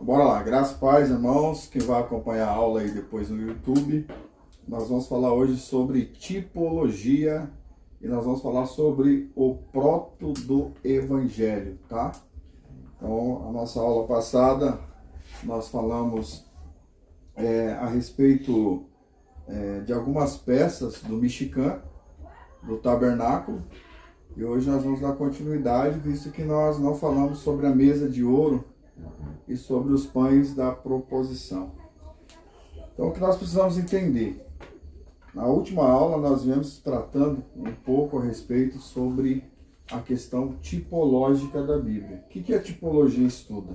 Bora lá, graças e paz, irmãos, quem vai acompanhar a aula aí depois no YouTube. Nós vamos falar hoje sobre tipologia e nós vamos falar sobre o proto do evangelho, tá? Então, a nossa aula passada, nós falamos a respeito de algumas peças do Mishkan, do tabernáculo, e hoje nós vamos dar continuidade, visto que nós não falamos sobre a mesa de ouro e sobre os pães da proposição. Então, o que nós precisamos entender? Na última aula, nós viemos tratando um pouco a respeito sobre a questão tipológica da Bíblia. O que a tipologia estuda?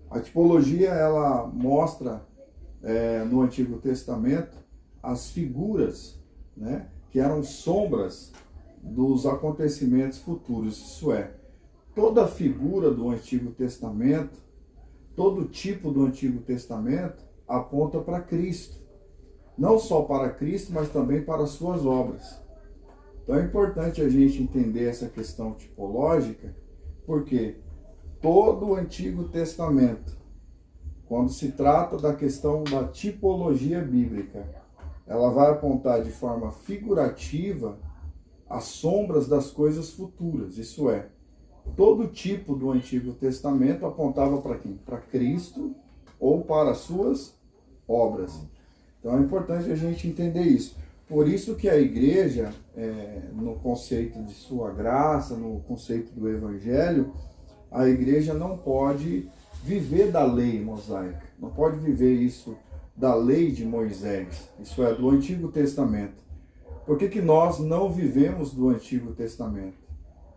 A tipologia, ela mostra no Antigo Testamento as figuras, né, que eram sombras dos acontecimentos futuros. Isso é, toda figura do Antigo Testamento, todo tipo do Antigo Testamento aponta para Cristo. Não só para Cristo, mas também para as suas obras. Então é importante a gente entender essa questão tipológica, porque todo o Antigo Testamento, quando se trata da questão da tipologia bíblica, ela vai apontar de forma figurativa as sombras das coisas futuras. Isso é, todo tipo do Antigo Testamento apontava para quem? Para Cristo ou para as suas obras. Então é importante a gente entender isso. Por isso que a igreja, no conceito de sua graça, no conceito do evangelho, a igreja não pode viver da lei mosaica, não pode viver isso da lei de Moisés, isso é, do Antigo Testamento. Por que nós não vivemos do Antigo Testamento?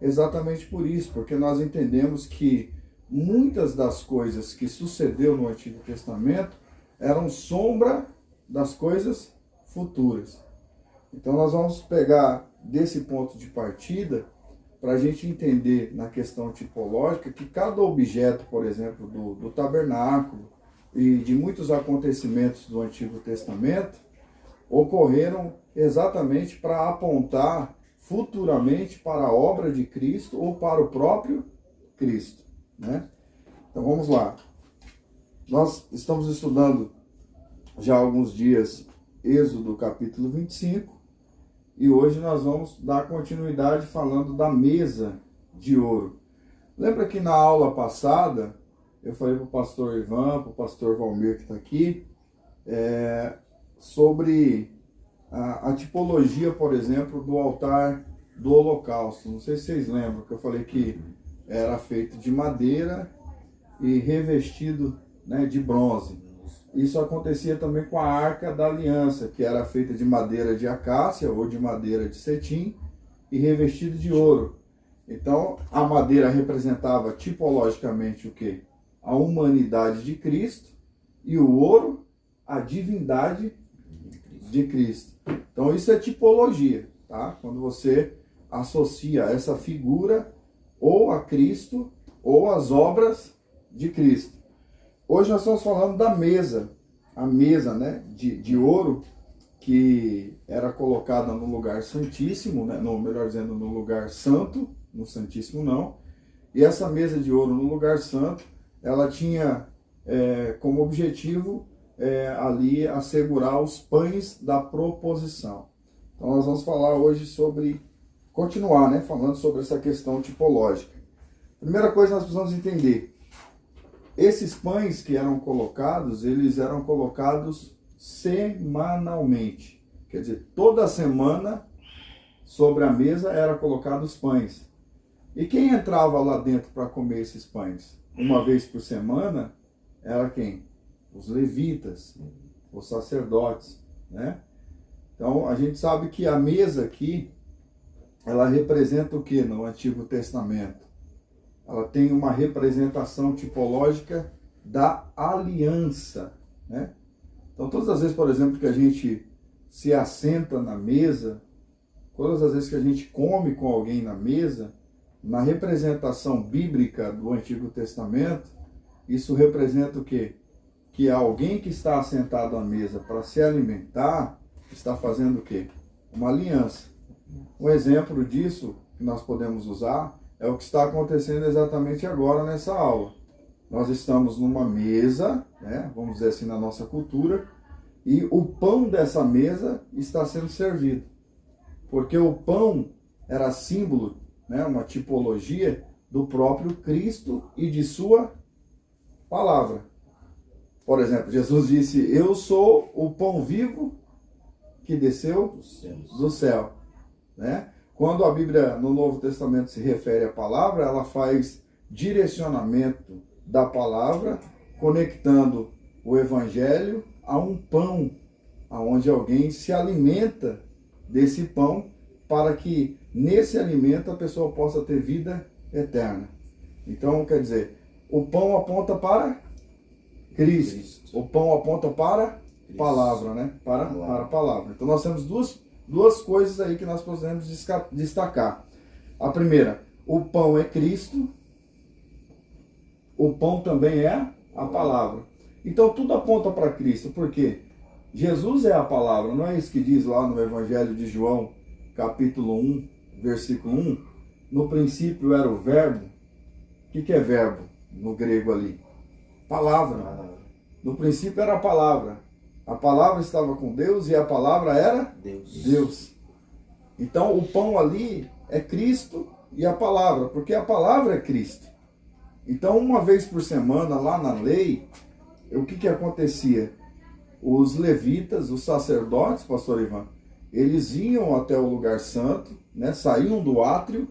Exatamente por isso, porque nós entendemos que muitas das coisas que sucedeu no Antigo Testamento eram sombra das coisas futuras. Então nós vamos pegar desse ponto de partida para a gente entender na questão tipológica que cada objeto, por exemplo, do tabernáculo e de muitos acontecimentos do Antigo Testamento ocorreram exatamente para apontar futuramente para a obra de Cristo ou para o próprio Cristo, né? Então vamos lá. Nós estamos estudando já há alguns dias Êxodo capítulo 25 e hoje nós vamos dar continuidade falando da mesa de ouro. Lembra que na aula passada eu falei para o pastor Ivan, para o pastor Valmir que está aqui, sobre a tipologia, por exemplo, do altar do holocausto. Não sei se vocês lembram que eu falei que era feito de madeira e revestido, né, de bronze. Isso acontecia também com a Arca da Aliança, que era feita de madeira de acácia ou de madeira de cetim e revestido de ouro. Então, a madeira representava tipologicamente o quê? A humanidade de Cristo, e o ouro, a divindade de Cristo. Então, isso é tipologia, tá? Quando você associa essa figura ou a Cristo ou às obras de Cristo. Hoje nós estamos falando da mesa, a mesa, né, de ouro, que era colocada no lugar santíssimo, né, melhor dizendo, no lugar santo, no santíssimo não, e essa mesa de ouro no lugar santo, ela tinha como objetivo ali assegurar os pães da proposição. Então nós vamos falar hoje sobre, continuar, né, falando sobre essa questão tipológica. Primeira coisa nós precisamos entender, esses pães que eram colocados, eles eram colocados semanalmente. Quer dizer, toda semana sobre a mesa era colocados pães. E quem entrava lá dentro para comer esses pães? Uma vez por semana, era quem? Os levitas, os sacerdotes, né? Então, a gente sabe que a mesa aqui, ela representa o que no Antigo Testamento? Ela tem uma representação tipológica da aliança, né? Então, todas as vezes, por exemplo, que a gente se assenta na mesa, todas as vezes que a gente come com alguém na mesa, na representação bíblica do Antigo Testamento, isso representa o quê? Que alguém que está assentado à mesa para se alimentar, está fazendo o quê? Uma aliança. Um exemplo disso que nós podemos usar é o que está acontecendo exatamente agora nessa aula. nós estamos numa mesa, né, vamos dizer assim, na nossa cultura, e o pão dessa mesa está sendo servido. Porque o pão era símbolo, né, uma tipologia do próprio Cristo e de sua palavra. Por exemplo, Jesus disse: eu sou o pão vivo que desceu do céu. Né? Quando a Bíblia no Novo Testamento se refere à palavra, ela faz direcionamento da palavra, conectando o Evangelho a um pão, aonde alguém se alimenta desse pão, para que nesse alimento a pessoa possa ter vida eterna. Então, quer dizer, o pão aponta para Cristo. O pão aponta para a palavra, né? Para a palavra. Então nós temos duas coisas aí que nós podemos destacar. A primeira, o pão é Cristo. O pão também é a palavra. Então tudo aponta para Cristo, porque Jesus é a palavra, não é isso que diz lá no Evangelho de João, capítulo 1, versículo 1? No princípio era o verbo. O que é verbo no grego ali? Palavra. No princípio era a palavra. A palavra estava com Deus e a palavra era Deus. Então o pão ali é Cristo e a palavra, porque a palavra é Cristo. Então uma vez por semana lá na lei, o que acontecia? Os levitas, os sacerdotes, pastor Ivan, eles iam até o lugar santo, né, saíam do átrio,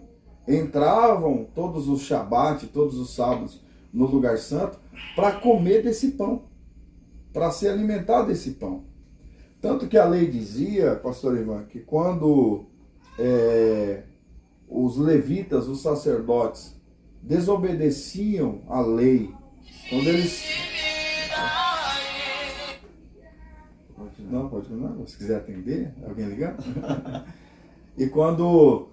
entravam todos os shabat, todos os sábados no lugar santo, para comer desse pão, para se alimentar desse pão. Tanto que a lei dizia, pastor Ivan, que quando os levitas, os sacerdotes, desobedeciam a lei, quando eles... Não, pode continuar, se quiser atender, alguém ligando. E quando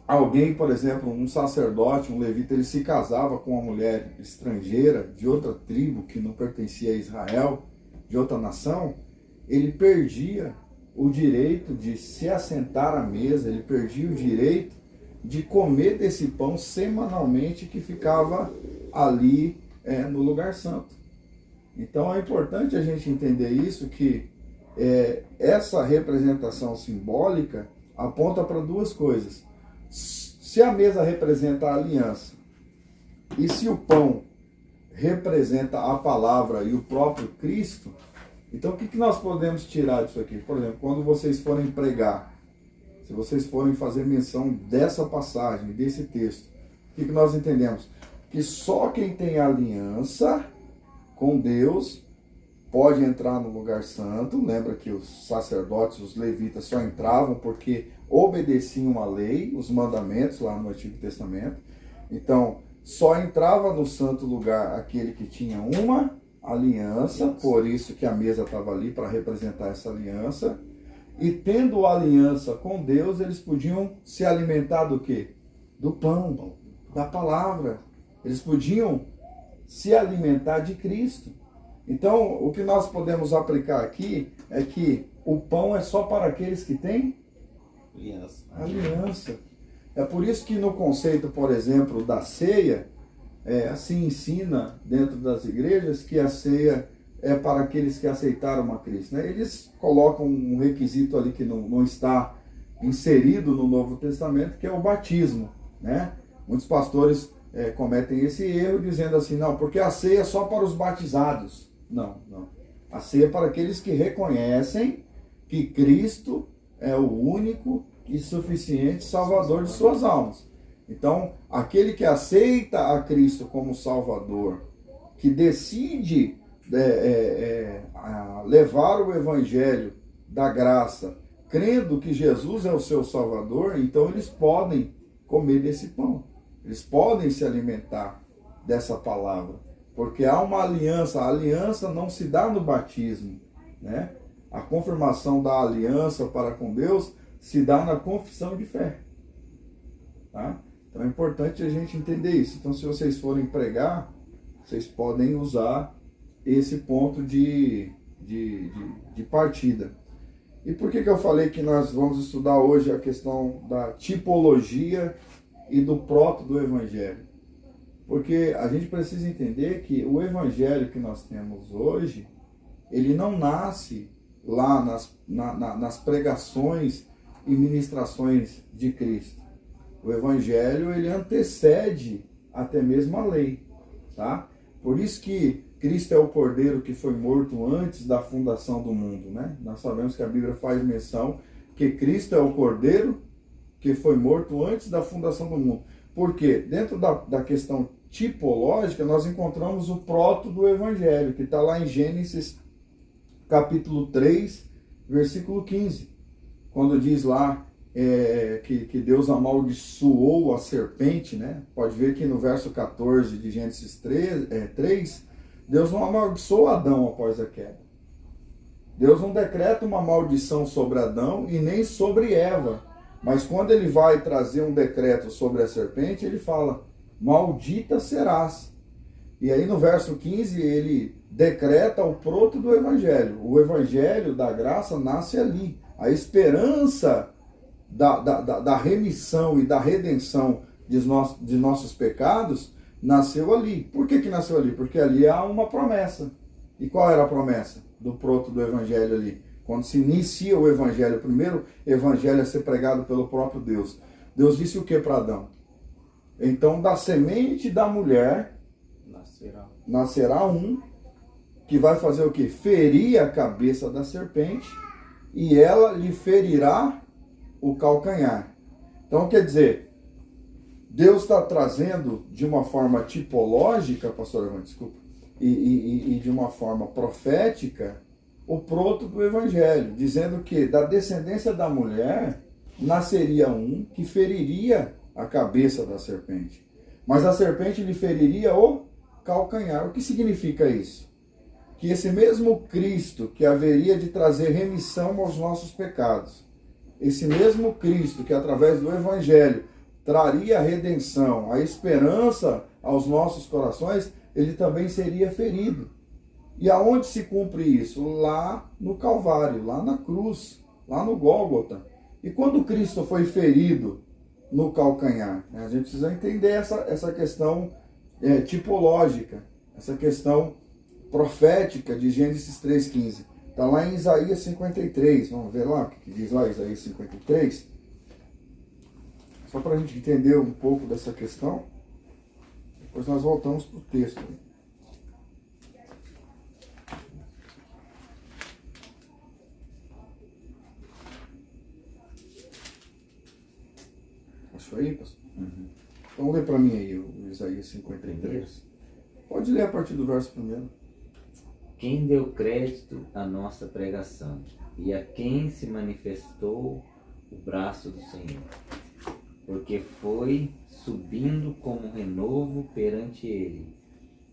alguém, por exemplo, um sacerdote, um levita, ele se casava com uma mulher estrangeira, de outra tribo, que não pertencia a Israel, de outra nação, ele perdia o direito de se assentar à mesa, ele perdia o direito de comer desse pão semanalmente que ficava ali no lugar santo. Então é importante a gente entender isso, que essa representação simbólica aponta para duas coisas. Se a mesa representa a aliança, e se o pão representa a palavra e o próprio Cristo, então o que nós podemos tirar disso aqui? Por exemplo, quando vocês forem pregar, se vocês forem fazer menção dessa passagem, desse texto, o que nós entendemos? Que só quem tem aliança com Deus pode entrar no lugar santo. Lembra que os sacerdotes, os levitas só entravam porque obedeciam a lei, os mandamentos lá no Antigo Testamento. Então, só entrava no santo lugar aquele que tinha uma aliança, por isso que a mesa estava ali para representar essa aliança. E tendo aliança com Deus, eles podiam se alimentar do quê? Do pão, da palavra. Eles podiam se alimentar de Cristo. Então, o que nós podemos aplicar aqui é que o pão é só para aqueles que têm aliança. É por isso que no conceito, por exemplo, da ceia, assim ensina dentro das igrejas que a ceia é para aqueles que aceitaram a Cristo. Né? Eles colocam um requisito ali que não está inserido no Novo Testamento, que é o batismo. Né? Muitos pastores cometem esse erro dizendo assim, não, porque a ceia é só para os batizados. Não. A ceia é para aqueles que reconhecem que Cristo é o único e suficiente Salvador de suas almas. Então, aquele que aceita a Cristo como Salvador, que decide levar o Evangelho da graça, crendo que Jesus é o seu Salvador, então eles podem comer desse pão. Eles podem se alimentar dessa palavra. Porque há uma aliança. A aliança não se dá no batismo. Né? A confirmação da aliança para com Deus se dá na confissão de fé. Tá? Então é importante a gente entender isso. Então, se vocês forem pregar, vocês podem usar esse ponto de partida. E por que eu falei que nós vamos estudar hoje a questão da tipologia e do proto do Evangelho? Porque a gente precisa entender que o evangelho que nós temos hoje, ele não nasce lá nas pregações e ministrações de Cristo. O evangelho, ele antecede até mesmo a lei, tá? Por isso que Cristo é o Cordeiro que foi morto antes da fundação do mundo, né? Nós sabemos que a Bíblia faz menção que Cristo é o Cordeiro que foi morto antes da fundação do mundo. Por quê? Dentro da questão tipológica, nós encontramos o proto do Evangelho, que está lá em Gênesis capítulo 3, versículo 15. Quando diz lá que Deus amaldiçoou a serpente, né? Pode ver que no verso 14 de Gênesis 3, Deus não amaldiçoou Adão após a queda. Deus não decreta uma maldição sobre Adão e nem sobre Eva. Mas quando ele vai trazer um decreto sobre a serpente, ele fala, maldita serás. E aí no verso 15 ele decreta o proto do evangelho. O evangelho da graça nasce ali. A esperança da remissão e da redenção de nossos pecados nasceu ali. Por que nasceu ali? Porque ali há uma promessa. E qual era a promessa do proto do evangelho ali? Quando se inicia o evangelho, o primeiro evangelho a ser pregado pelo próprio Deus. Deus disse o que para Adão? Então, da semente da mulher nascerá um que vai fazer o que? Ferir a cabeça da serpente e ela lhe ferirá o calcanhar. Então, quer dizer, Deus está trazendo de uma forma tipológica, pastor Evan, desculpa, e de uma forma profética, o proto do evangelho, dizendo que da descendência da mulher nasceria um que feriria a cabeça da serpente. Mas a serpente lhe feriria o calcanhar. O que significa isso? Que esse mesmo Cristo que haveria de trazer remissão aos nossos pecados, esse mesmo Cristo que através do evangelho traria a redenção, a esperança aos nossos corações, ele também seria ferido. E aonde se cumpre isso? Lá no Calvário, lá na cruz, lá no Gólgota. E quando Cristo foi ferido no calcanhar, né, a gente precisa entender essa questão tipológica, essa questão profética de Gênesis 3,15. Está lá em Isaías 53. Vamos ver lá o que diz lá Isaías 53? Só para a gente entender um pouco dessa questão. Depois nós voltamos para o texto. Achou aí, pastor? Uhum. Então lê para mim aí o Isaías 53. Pode ler a partir do verso 1. Quem deu crédito à nossa pregação e a quem se manifestou o braço do Senhor? Porque foi subindo como renovo perante ele,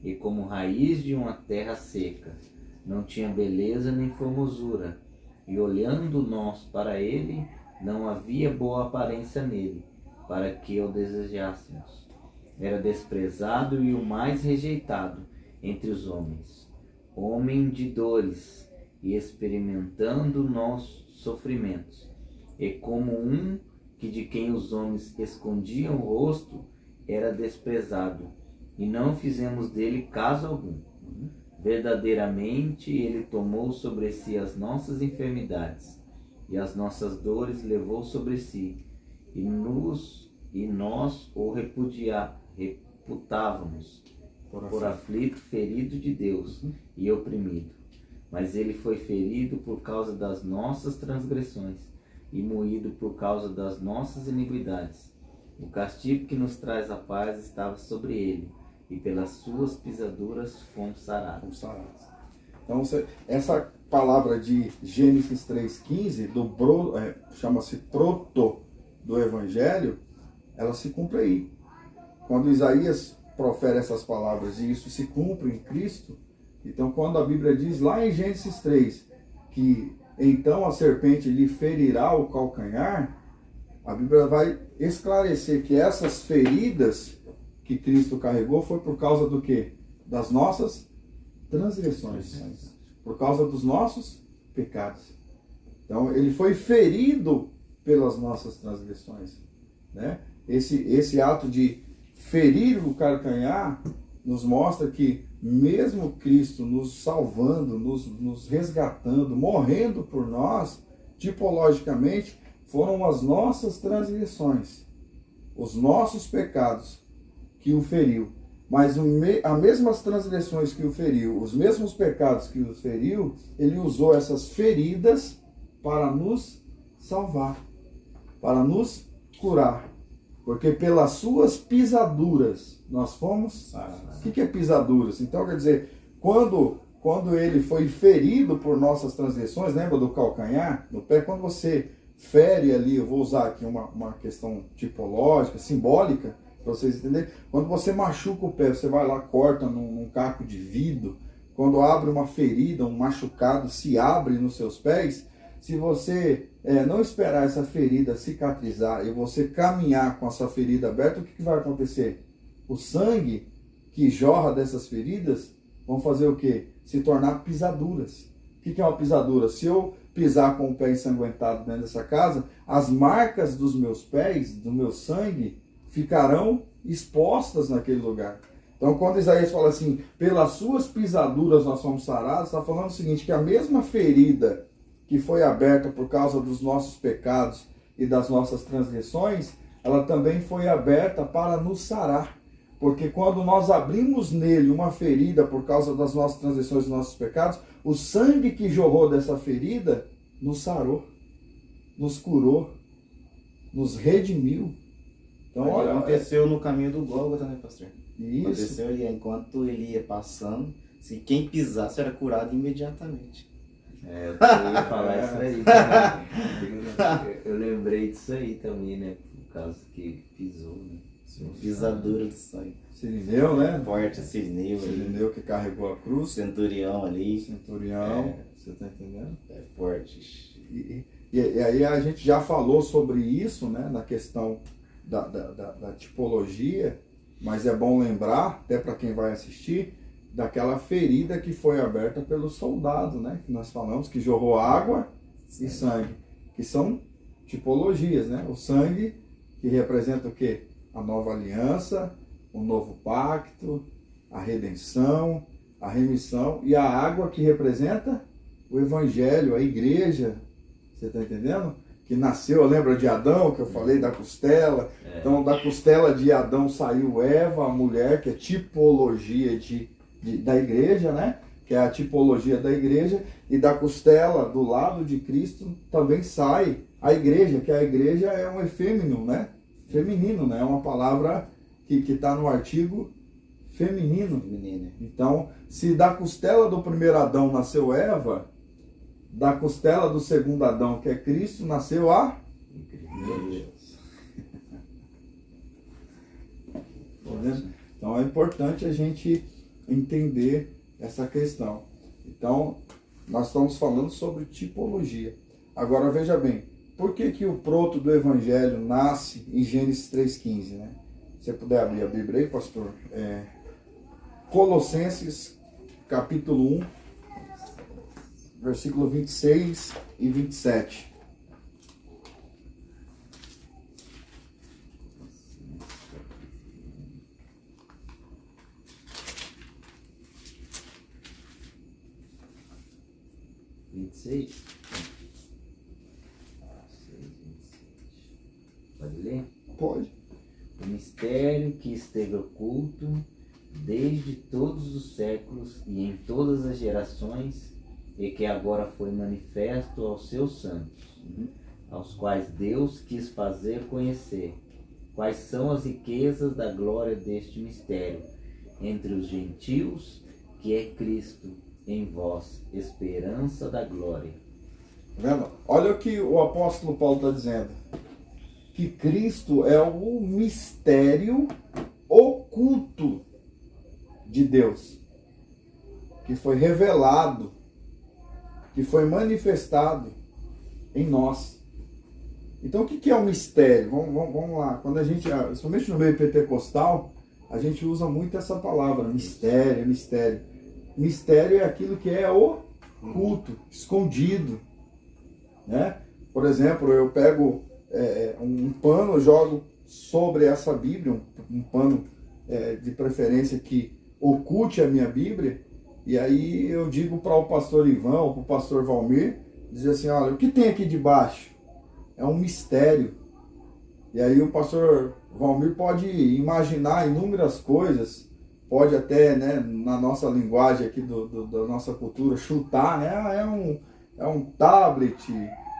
e como raiz de uma terra seca. Não tinha beleza nem formosura, e olhando nós para ele, não havia boa aparência nele, para que o desejássemos. Era desprezado e o mais rejeitado entre os homens, homem de dores, e experimentando nossos sofrimentos, e como um que de quem os homens escondiam o rosto, era desprezado, e não fizemos dele caso algum. Verdadeiramente ele tomou sobre si as nossas enfermidades, e as nossas dores levou sobre si, e nós o reputávamos por aflito, ferido de Deus e oprimido. Mas ele foi ferido por causa das nossas transgressões e moído por causa das nossas iniquidades. O castigo que nos traz a paz estava sobre ele, e pelas suas pisaduras fomos sarados. Então, essa palavra de Gênesis 3,15, chama-se proto do Evangelho, ela se cumpre aí. Quando Isaías profere essas palavras e isso se cumpre em Cristo, então quando a Bíblia diz lá em Gênesis 3 que então a serpente lhe ferirá o calcanhar, a Bíblia vai esclarecer que essas feridas que Cristo carregou foi por causa do quê? Das nossas transgressões, por causa dos nossos pecados. Então ele foi ferido pelas nossas transgressões, né? Esse ato de ferir o calcanhar nos mostra que mesmo Cristo nos salvando, nos resgatando, morrendo por nós, tipologicamente, foram as nossas transgressões, os nossos pecados que o feriu. Mas as mesmas transgressões que o feriu, os mesmos pecados que o feriu, ele usou essas feridas para nos salvar, para nos curar. Porque pelas suas pisaduras nós fomos... O que é pisaduras? Então, quer dizer, quando ele foi ferido por nossas transgressões, lembra do calcanhar, no pé? Quando você fere ali, eu vou usar aqui uma questão tipológica, simbólica, para vocês entenderem. Quando você machuca o pé, você vai lá, corta num caco de vidro. Quando abre uma ferida, um machucado se abre nos seus pés, se você não esperar essa ferida cicatrizar e você caminhar com essa ferida aberta, o que vai acontecer? O sangue que jorra dessas feridas vão fazer o quê? Se tornar pisaduras. O que é uma pisadura? Se eu pisar com o pé ensanguentado dentro dessa casa, as marcas dos meus pés, do meu sangue, ficarão expostas naquele lugar. Então, quando Isaías fala assim, pelas suas pisaduras nós somos sarados, está falando o seguinte, que a mesma ferida que foi aberta por causa dos nossos pecados e das nossas transgressões, ela também foi aberta para nos sarar. Porque quando nós abrimos nele uma ferida por causa das nossas transgressões e dos nossos pecados, o sangue que jorrou dessa ferida nos sarou, nos curou, nos redimiu. Então, olha, aconteceu no caminho do Gólgota, né, pastor? Isso. Aconteceu ali, enquanto ele ia passando, se quem pisasse era curado imediatamente. Eu ia falar isso aí também. Eu lembrei disso aí também, né? Por causa que pisou, né? Pisadura do sangue. Sirineu, né? Forte, Sirineu. Sirineu que carregou a cruz. Centurião ali. Centurião. Você tá entendendo? É forte. E aí a gente já falou sobre isso, né? Na questão da tipologia. Mas é bom lembrar, até para quem vai assistir, daquela ferida que foi aberta pelo soldado, né? Que nós falamos, que jorrou água e sangue. Que são tipologias, né? O sangue, que representa o quê? A nova aliança, o novo pacto, a redenção, a remissão. E a água, que representa o evangelho, a igreja. Você está entendendo? Que nasceu, lembra de Adão, que eu falei da costela? Então, da costela de Adão saiu Eva, a mulher, que é tipologia da igreja, né? Que é a tipologia da igreja. E da costela, do lado de Cristo, também sai a igreja, que a igreja é um efêmino, né? Feminino, né? É uma palavra que está no artigo feminino. Então, se da costela do primeiro Adão nasceu Eva, da costela do segundo Adão, que é Cristo, nasceu a igreja. Então é importante a gente entender essa questão. Então, nós estamos falando sobre tipologia. Agora veja bem, por que o proto do Evangelho nasce em Gênesis 3,15, né? Se você puder abrir a Bíblia aí, pastor. Colossenses, capítulo 1, versículo 26 e 27. Pode ler? Pode. O mistério que esteve oculto desde todos os séculos e em todas as gerações, e que agora foi manifesto aos seus santos, aos quais Deus quis fazer conhecer quais são as riquezas da glória deste mistério entre os gentios, que é Cristo em vós, esperança da glória. Vendo? Olha o que o apóstolo Paulo está dizendo. Que Cristo é o mistério oculto de Deus, que foi revelado, que foi manifestado em nós. Então o que é o mistério? Vamos lá. Quando a gente, principalmente no meio pentecostal, a gente usa muito essa palavra, mistério, mistério. Mistério é aquilo que é oculto, escondido, né? Por exemplo, eu pego um pano, jogo sobre essa Bíblia, um pano de preferência que oculte a minha Bíblia, e aí eu digo para o pastor Ivan ou para o pastor Valmir, dizer assim, olha, o que tem aqui debaixo? É um mistério. E aí o pastor Valmir pode imaginar inúmeras coisas, pode até, né, na nossa linguagem aqui da nossa cultura, chutar, né? É um tablet,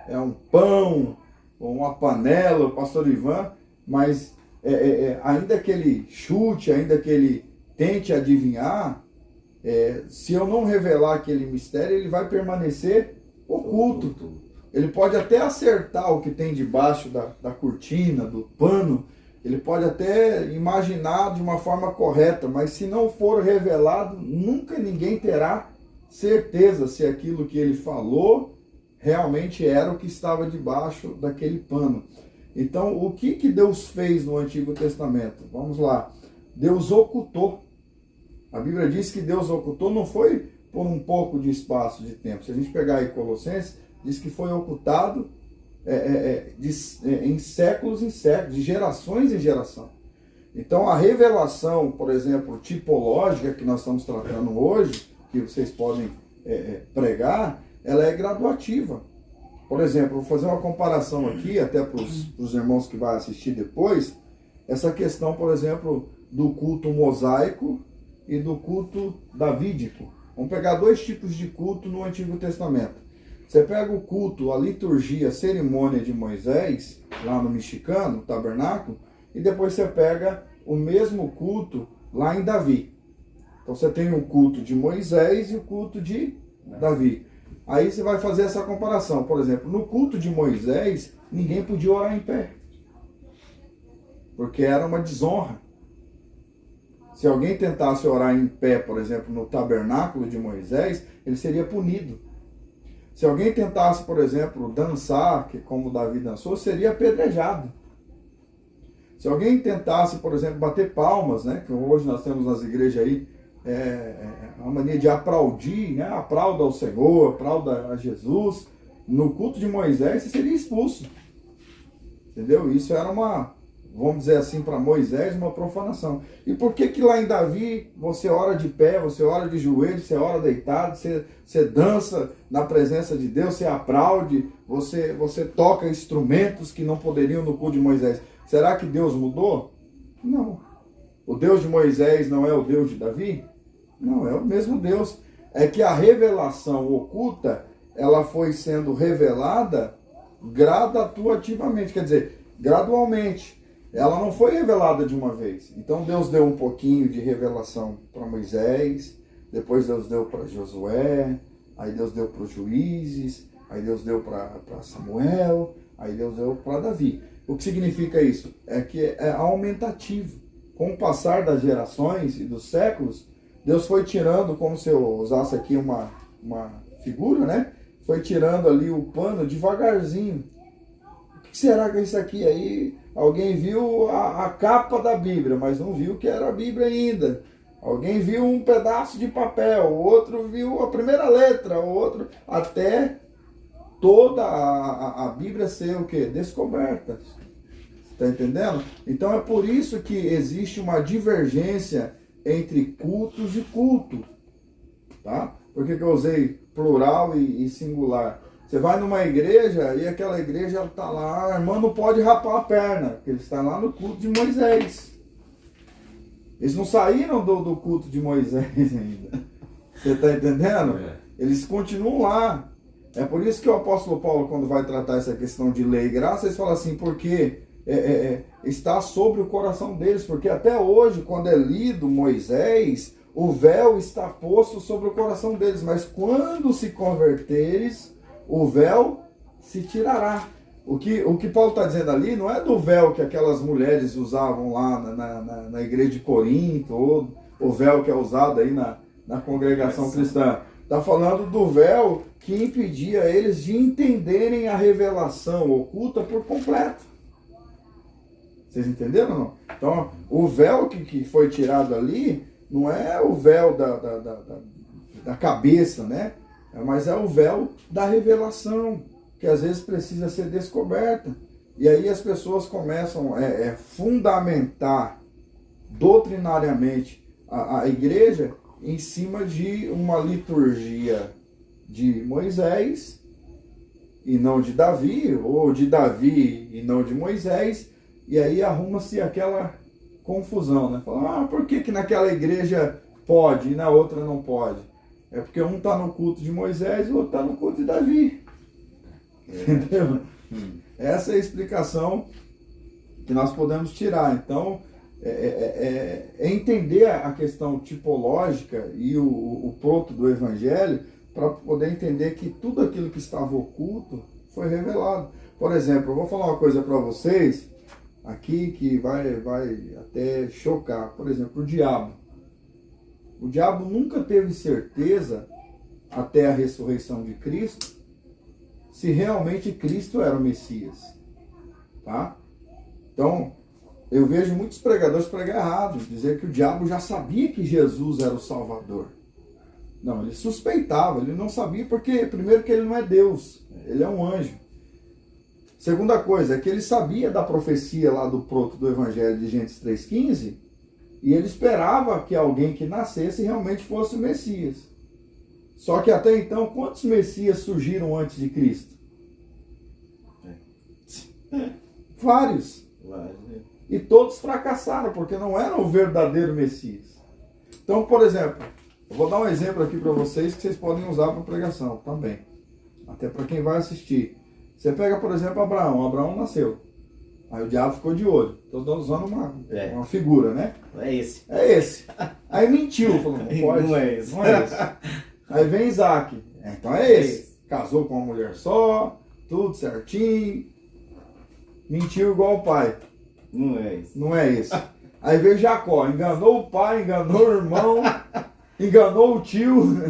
é um pão, ou uma panela, o pastor Ivan, mas ainda que ele chute, ainda que ele tente adivinhar, se eu não revelar aquele mistério, ele vai permanecer oculto. Ele pode até acertar o que tem debaixo da cortina, do pano, ele pode até imaginar de uma forma correta, mas se não for revelado, nunca ninguém terá certeza se aquilo que ele falou realmente era o que estava debaixo daquele pano. Então, o que Deus fez no Antigo Testamento? Vamos lá. Deus ocultou. A Bíblia diz que Deus ocultou, não foi por um pouco de espaço de tempo. Se a gente pegar aí Colossenses, diz que foi ocultado em séculos e séculos, de gerações em geração. Então, a revelação, por exemplo, tipológica que nós estamos tratando hoje, que vocês podem pregar, ela é graduativa. Por exemplo, vou fazer uma comparação aqui, até para os irmãos que vão assistir depois, essa questão, por exemplo, do culto mosaico e do culto davídico. Vamos pegar dois tipos de culto no Antigo Testamento. Você pega o culto, a liturgia, a cerimônia de Moisés, lá no mexicano, tabernáculo, e depois você pega o mesmo culto lá em Davi. Então você tem o culto de Moisés e o culto de Davi. Aí você vai fazer essa comparação. Por exemplo, no culto de Moisés, ninguém podia orar em pé, porque era uma desonra. Se alguém tentasse orar em pé, por exemplo, no tabernáculo de Moisés, ele seria punido. Se alguém tentasse, por exemplo, dançar, que como Davi dançou, seria apedrejado. Se alguém tentasse, por exemplo, bater palmas, né, que hoje nós temos nas igrejas aí, uma mania de aplaudir, né, aplauda ao Senhor, aplauda a Jesus, no culto de Moisés você seria expulso. Entendeu? Isso era vamos dizer assim, para Moisés, uma profanação. E por que lá em Davi você ora de pé, você ora de joelho, você ora deitado, você dança na presença de Deus, você aplaude, você toca instrumentos que não poderiam no culto de Moisés? Será que Deus mudou? Não. O Deus de Moisés não é o Deus de Davi? Não, é o mesmo Deus. É que a revelação oculta, ela foi sendo revelada gradativamente, quer dizer, gradualmente. Ela não foi revelada de uma vez. Então Deus deu um pouquinho de revelação para Moisés, depois Deus deu para Josué, aí Deus deu para os juízes, aí Deus deu para Samuel, aí Deus deu para Davi. O que significa isso? É que é aumentativo. Com o passar das gerações e dos séculos, Deus foi tirando, como se eu usasse aqui uma figura, né? Foi tirando ali o pano devagarzinho. O que será que é isso aqui? Aí alguém viu a capa da Bíblia, mas não viu que era a Bíblia ainda. Alguém viu um pedaço de papel, o outro viu a primeira letra, o outro até toda a Bíblia ser o quê? Descoberta. Está entendendo? Então é por isso que existe uma divergência entre cultos e culto. Tá? Por que eu usei plural e singular? Você vai numa igreja e aquela igreja está lá, a irmã não pode rapar a perna, porque eles estão lá no culto de Moisés. Eles não saíram do culto de Moisés ainda. Você está entendendo? Eles continuam lá. É por isso que o apóstolo Paulo, quando vai tratar essa questão de lei e graça, ele fala assim, porque está sobre o coração deles, porque até hoje, quando é lido Moisés, o véu está posto sobre o coração deles, mas quando se converteres, o véu se tirará. O que Paulo está dizendo ali não é do véu que aquelas mulheres usavam lá na igreja de Corinto, ou o véu que é usado aí na congregação cristã. Está falando do véu que impedia eles de entenderem a revelação oculta por completo. Vocês entenderam ou não? Então, o véu que foi tirado ali não é o véu da cabeça, né? Mas é o véu da revelação, que às vezes precisa ser descoberta. E aí as pessoas começam a fundamentar doutrinariamente a igreja em cima de uma liturgia de Moisés e não de Davi, ou de Davi e não de Moisés, e aí arruma-se aquela confusão, né? Fala, por que naquela igreja pode e na outra não pode? É porque um está no culto de Moisés e o outro está no culto de Davi. Entendeu? Essa é a explicação que nós podemos tirar. Então, é entender a questão tipológica e o proto do Evangelho para poder entender que tudo aquilo que estava oculto foi revelado. Por exemplo, eu vou falar uma coisa para vocês aqui que vai até chocar. Por exemplo, o diabo. O diabo nunca teve certeza, até a ressurreição de Cristo, se realmente Cristo era o Messias. Tá? Então, eu vejo muitos pregadores pregar errado, dizer que o diabo já sabia que Jesus era o Salvador. Não, ele suspeitava, ele não sabia porque, primeiro, que ele não é Deus, ele é um anjo. Segunda coisa, é que ele sabia da profecia lá do proto do Evangelho de Gênesis 3,15, e ele esperava que alguém que nascesse realmente fosse o Messias. Só que até então, quantos Messias surgiram antes de Cristo? Vários. E todos fracassaram, porque não eram o verdadeiro Messias. Então, por exemplo, eu vou dar um exemplo aqui para vocês que vocês podem usar para pregação também. Até para quem vai assistir. Você pega, por exemplo, Abraão. Abraão nasceu. Aí o diabo ficou de olho. Estou usando uma figura, né? É esse. É esse. Aí mentiu. Falou, não pode. Não é esse. Não é esse. Aí vem Isaac. Então é esse. Casou com uma mulher só, tudo certinho. Mentiu igual o pai. Não é esse. Não é esse. Aí veio Jacó. Enganou o pai, enganou o irmão, enganou o tio,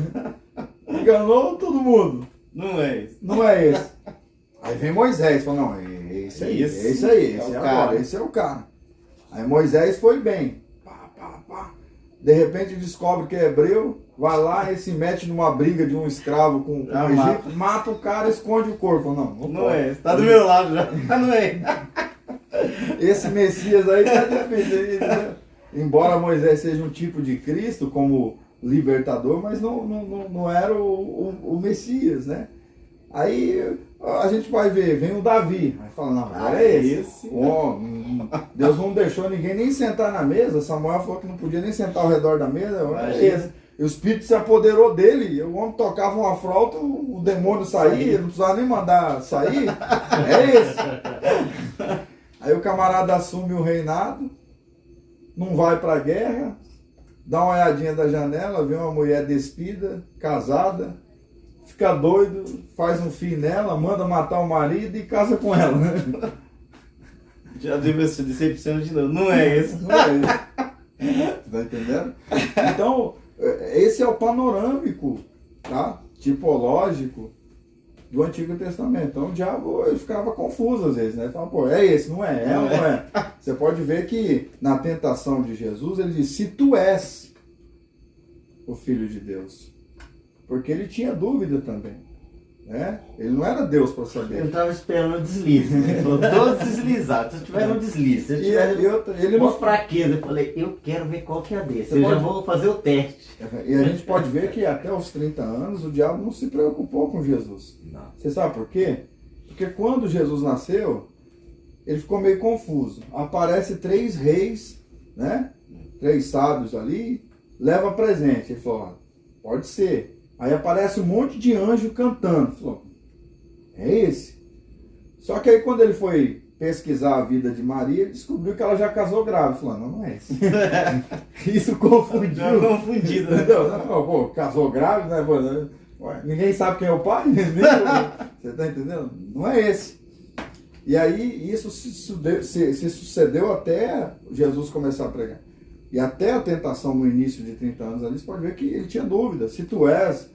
enganou todo mundo. Não é esse. Não é esse. Aí vem Moisés. Falou, não, esse aí, esse aí, esse é agora, esse é o cara. Aí Moisés foi bem. Pá, pá, pá. De repente descobre que é hebreu, vai lá e se mete numa briga de um escravo com o Egito, mata o cara e esconde o corpo. Não é esse. Tá do meu lado já. Não é. Esse Messias aí tá difícil. Embora Moisés seja um tipo de Cristo como libertador, mas não era o Messias, né? Aí a gente vai ver, vem o Davi. Aí fala, não, agora é esse. Deus não deixou ninguém nem sentar na mesa. Samuel falou que não podia nem sentar ao redor da mesa. Agora é esse. E o Espírito se apoderou dele. O homem tocava uma flauta, o demônio saía, não precisava nem mandar sair. É esse. Aí o camarada assume o reinado, não vai pra guerra, dá uma olhadinha da janela, vê uma mulher despida, casada, fica doido, faz um fim nela, manda matar o marido e casa com ela. Já deu essa decepção de novo. Não é esse. Não é esse. Tá entendendo? Então, esse é o panorâmico, tá? Tipológico do Antigo Testamento. Então o diabo ele ficava confuso às vezes, né? Então, pô, é esse, não é? É ou não é? Você pode ver que na tentação de Jesus ele diz, se tu és o Filho de Deus. Porque ele tinha dúvida também. Né? Ele não era Deus para saber. Eu estava esperando o deslize. Ele falou, todos deslizados. Se eu tiver um deslize, se eu tiver ele uma fraqueza, eu falei, eu quero ver qual que é a desse. Eu já vou fazer o teste. E a gente pode ver que até os 30 anos o diabo não se preocupou com Jesus. Não. Você sabe por quê? Porque quando Jesus nasceu, ele ficou meio confuso. Aparece 3 reis, né? 3 sábios ali, leva presente. Ele falou, pode ser. Aí aparece um monte de anjo cantando. Falou, é esse. Só que aí quando ele foi pesquisar a vida de Maria, ele descobriu que ela já casou grávida. Falou, não é esse. Isso confundiu. Já confundido, né? Pô, casou grávida, né? Ué, ninguém sabe quem é o pai? Você tá entendendo? Não é esse. E aí isso se sucedeu até Jesus começar a pregar. E até a tentação no início de 30 anos ali, você pode ver que ele tinha dúvida. Se tu és,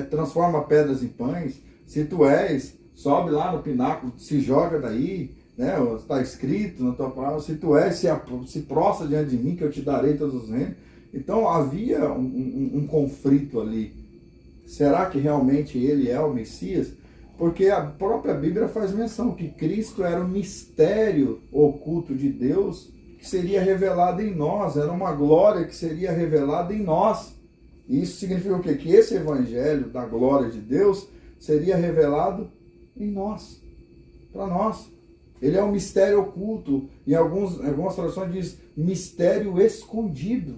transforma pedras em pães. Se tu és, sobe lá no pináculo, se joga daí. Né? Está escrito na tua palavra. Se tu és, se prostra diante de mim, que eu te darei todos os reinos. Então havia um conflito ali. Será que realmente ele é o Messias? Porque a própria Bíblia faz menção que Cristo era o mistério oculto de Deus que seria revelado em nós, era uma glória que seria revelada em nós. E isso significa o quê? Que esse evangelho da glória de Deus seria revelado em nós, para nós. Ele é um mistério oculto, em algumas traduções diz mistério escondido.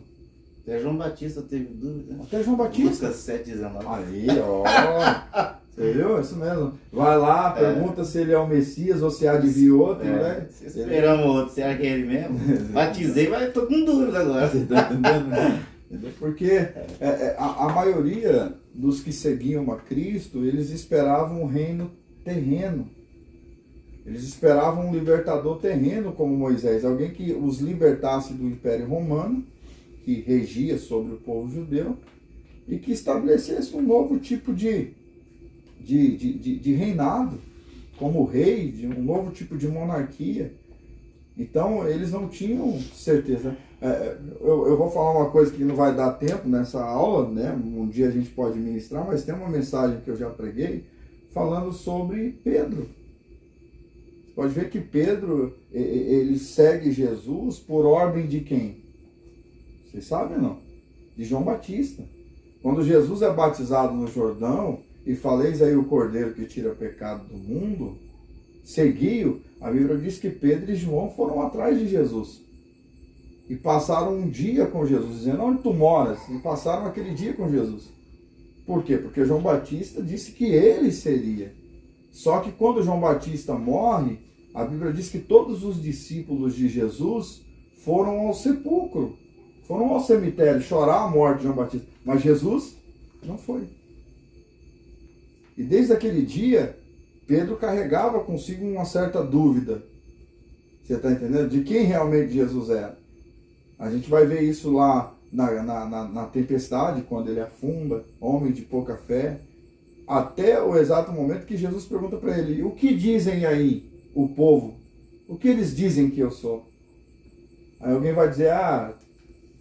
Até João Batista teve dúvida. Até João Batista. Lucas 7,19. Aí, ó. Você viu? Isso mesmo. Vai lá, pergunta se ele é o Messias ou se há de vir outro, né? Se esperamos outro, será que é ele mesmo? Batizei, mas tô com dúvida agora. Você tá entendendo? Porque a maioria dos que seguiam a Cristo, eles esperavam um reino terreno. Eles esperavam um libertador terreno como Moisés, alguém que os libertasse do Império Romano, que regia sobre o povo judeu, e que estabelecesse um novo tipo de reinado, como rei, um novo tipo de monarquia. Então, eles não tinham certeza. Eu vou falar uma coisa que não vai dar tempo nessa aula, né? Um dia a gente pode ministrar, mas tem uma mensagem que eu já preguei, falando sobre Pedro. Pode ver que Pedro, ele segue Jesus por ordem de quem? Vocês sabem, não? De João Batista. Quando Jesus é batizado no Jordão, e faleis aí o Cordeiro que tira o pecado do mundo, seguiu, a Bíblia diz que Pedro e João foram atrás de Jesus. E passaram um dia com Jesus, dizendo, onde tu moras? E passaram aquele dia com Jesus. Por quê? Porque João Batista disse que ele seria. Só que quando João Batista morre, a Bíblia diz que todos os discípulos de Jesus foram ao sepulcro, foram ao cemitério chorar a morte de João Batista. Mas Jesus não foi. E desde aquele dia, Pedro carregava consigo uma certa dúvida. Você está entendendo? De quem realmente Jesus era. A gente vai ver isso lá na tempestade, quando ele afunda, homem de pouca fé. Até o exato momento que Jesus pergunta para ele, o que dizem aí o povo? O que eles dizem que eu sou? Aí alguém vai dizer,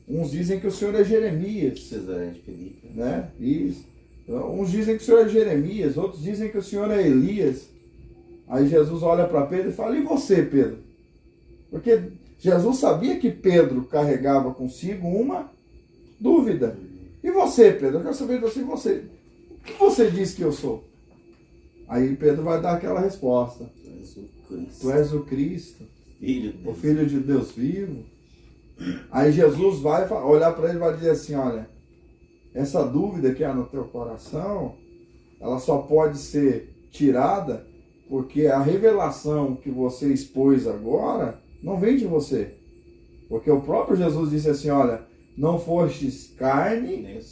uns dizem que o senhor é Jeremias. Cesareia de Filipe. Né? Isso. Uns dizem que o senhor é Jeremias, outros dizem que o senhor é Elias. Aí Jesus olha para Pedro e fala, e você, Pedro? Porque Jesus sabia que Pedro carregava consigo uma dúvida. E você, Pedro? Eu quero saber de você. O que você diz que eu sou? Aí Pedro vai dar aquela resposta. Tu és o Cristo, o Filho de Deus vivo. Aí Jesus vai olhar para ele e vai dizer assim, olha, essa dúvida que há no teu coração, ela só pode ser tirada porque a revelação que você expôs agora não vem de você. Porque o próprio Jesus disse assim, olha, não fostes carne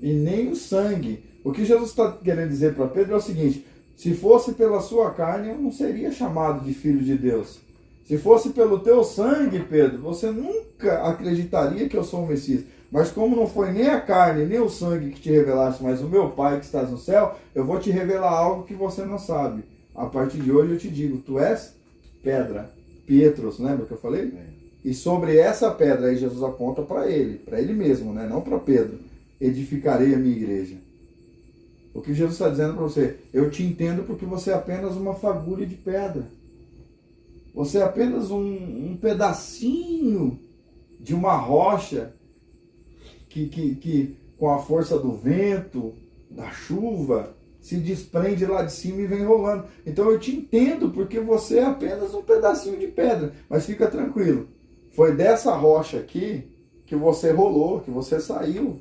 e nem o sangue. O que Jesus está querendo dizer para Pedro é o seguinte, se fosse pela sua carne, eu não seria chamado de filho de Deus. Se fosse pelo teu sangue, Pedro, você nunca acreditaria que eu sou o Messias. Mas como não foi nem a carne, nem o sangue que te revelaste, mas o meu Pai que estás no céu, eu vou te revelar algo que você não sabe. A partir de hoje eu te digo, tu és pedra, Pietros, lembra que eu falei? E sobre essa pedra, aí Jesus aponta para ele mesmo, né? Não para Pedro, edificarei a minha igreja. O que Jesus está dizendo para você, eu te entendo porque você é apenas uma fagulha de pedra. Você é apenas um pedacinho de uma rocha que com a força do vento, da chuva, se desprende lá de cima e vem rolando. Então eu te entendo porque você é apenas um pedacinho de pedra. Mas fica tranquilo. Foi dessa rocha aqui que você rolou, que você saiu.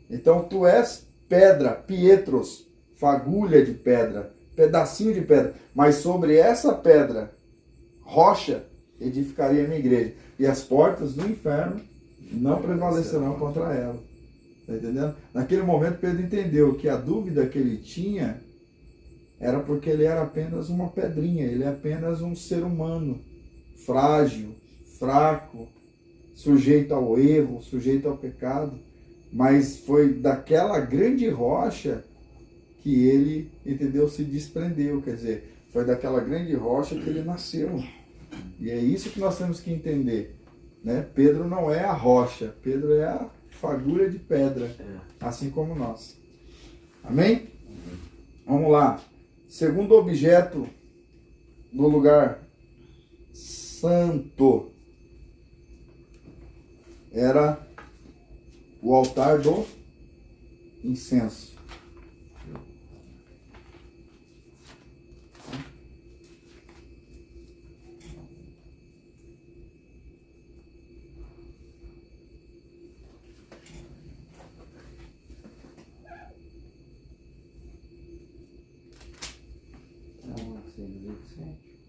Então tu és pedra, Pietros, fagulha de pedra, pedacinho de pedra. Mas sobre essa pedra, rocha, edificaria a minha igreja. E as portas do inferno não prevalecerão contra ela. Está entendendo? Naquele momento Pedro entendeu que a dúvida que ele tinha era porque ele era apenas uma pedrinha, ele é apenas um ser humano, frágil, fraco, sujeito ao erro, sujeito ao pecado. Mas foi daquela grande rocha que ele, entendeu, se desprendeu. Quer dizer, foi daquela grande rocha que ele nasceu. E é isso que nós temos que entender. Né? Pedro não é a rocha, Pedro é a fagulha de pedra, assim como nós. Amém? Vamos lá. Segundo objeto no lugar santo era o altar do incenso.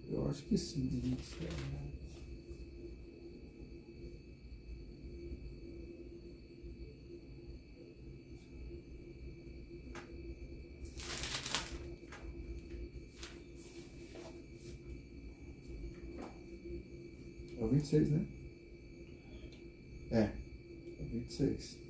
Eu acho que sim. 27. É o 26, né? É o 26.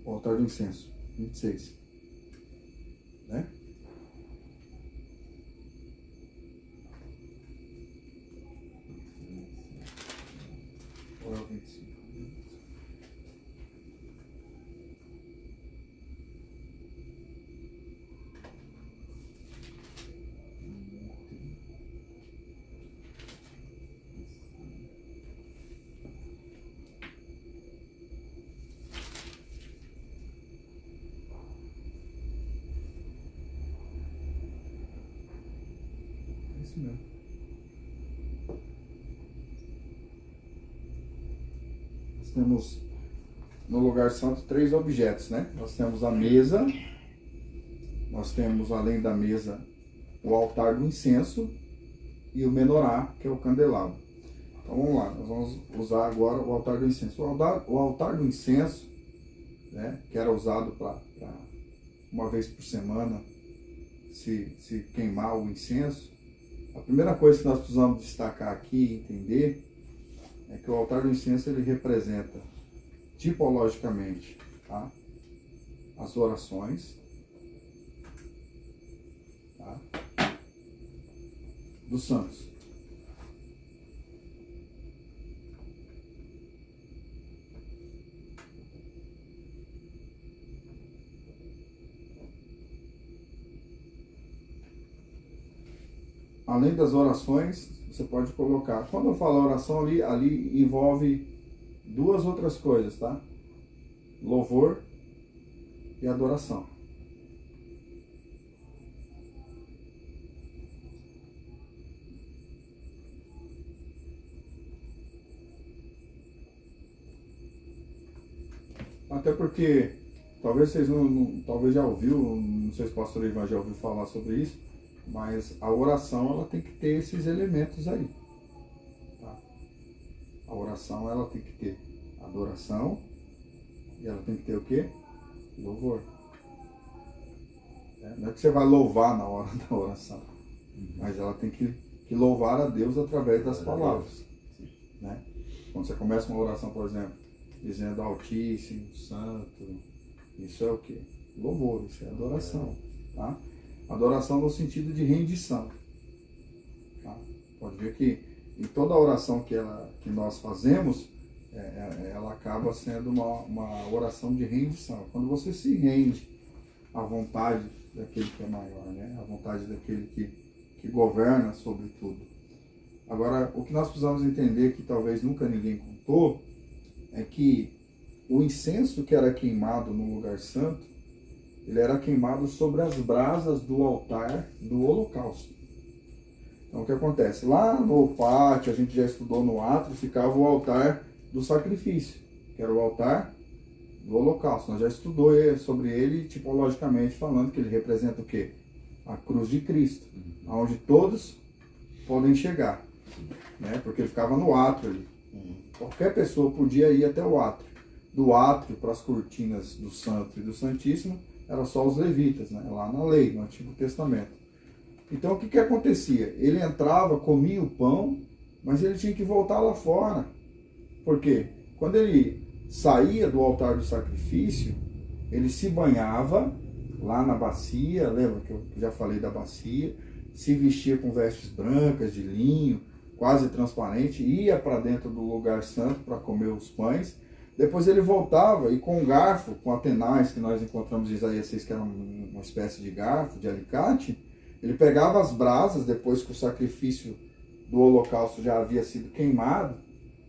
O altar do incenso, 26. Né? Ou é o 25? É isso mesmo. Nós temos no lugar santo 3 objetos, né? Nós temos a mesa, nós temos além da mesa o altar do incenso e o menorá, que é o candelabro. Então vamos lá, nós vamos usar agora o altar do incenso. O altar do incenso, né, que era usado para uma vez por semana se queimar o incenso. A primeira coisa que nós precisamos destacar aqui e entender é que o altar do incenso ele representa tipologicamente, tá, as orações, tá, dos santos. Além das orações, você pode colocar. Quando eu falo oração ali envolve duas outras coisas, tá? Louvor e adoração. Até porque talvez vocês talvez já ouviu, não sei se o pastor Ivan já ouviu falar sobre isso, mas a oração ela tem que ter esses elementos aí. Tá? A oração ela tem que ter adoração e ela tem que ter o quê? Louvor. Não é que você vai louvar na hora da oração, mas ela tem que louvar a Deus através das palavras. Né? Quando você começa uma oração, por exemplo, dizendo Altíssimo, Santo, isso é o quê? Louvor, isso é adoração. Tá? Adoração no sentido de rendição. Tá? Pode ver que em toda oração que nós fazemos, ela acaba sendo uma oração de rendição. Quando você se rende à vontade daquele que é maior, né? À vontade daquele que governa sobre tudo. Agora, o que nós precisamos entender, que talvez nunca ninguém contou, é que o incenso que era queimado no lugar santo, ele era queimado sobre as brasas do altar do holocausto. Então o que acontece? Lá no pátio, a gente já estudou no átrio, ficava o altar do sacrifício, que era o altar do holocausto. Nós já estudou sobre ele tipologicamente, falando que ele representa o quê? A cruz de Cristo, onde todos podem chegar, né? Porque ele ficava no átrio ali. Qualquer pessoa podia ir até o átrio. Do átrio para as cortinas do Santo e do Santíssimo, era só os levitas, né? Lá na lei, no Antigo Testamento. Então o que acontecia? Ele entrava, comia o pão, mas ele tinha que voltar lá fora. Por quê? Quando ele saía do altar do sacrifício, ele se banhava lá na bacia, lembra que eu já falei da bacia? se vestia com vestes brancas, de linho, quase transparente, ia para dentro do lugar santo para comer os pães. Depois ele voltava e com um garfo, com atenais, que nós encontramos em Isaías 6, que era uma espécie de garfo, de alicate, ele pegava as brasas, depois que o sacrifício do holocausto já havia sido queimado,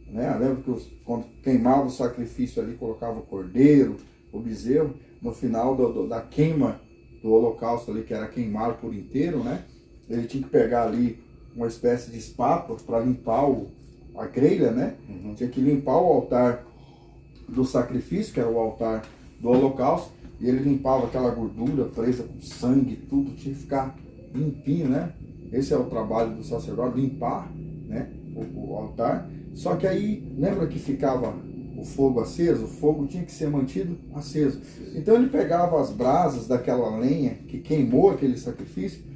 né? Lembra que quando queimava o sacrifício ali, colocava o cordeiro, o bezerro, no final da queima do holocausto ali, que era queimado por inteiro, né? Ele tinha que pegar ali uma espécie de espátula para limpar a grelha, né? Tinha que limpar o altar do sacrifício, que era o altar do holocausto, e ele limpava aquela gordura presa com sangue, tudo tinha que ficar limpinho, né? Esse é o trabalho do sacerdote, limpar, né, o altar. Só que aí, lembra que ficava o fogo aceso? O fogo tinha que ser mantido aceso. Então ele pegava as brasas daquela lenha que queimou aquele sacrifício,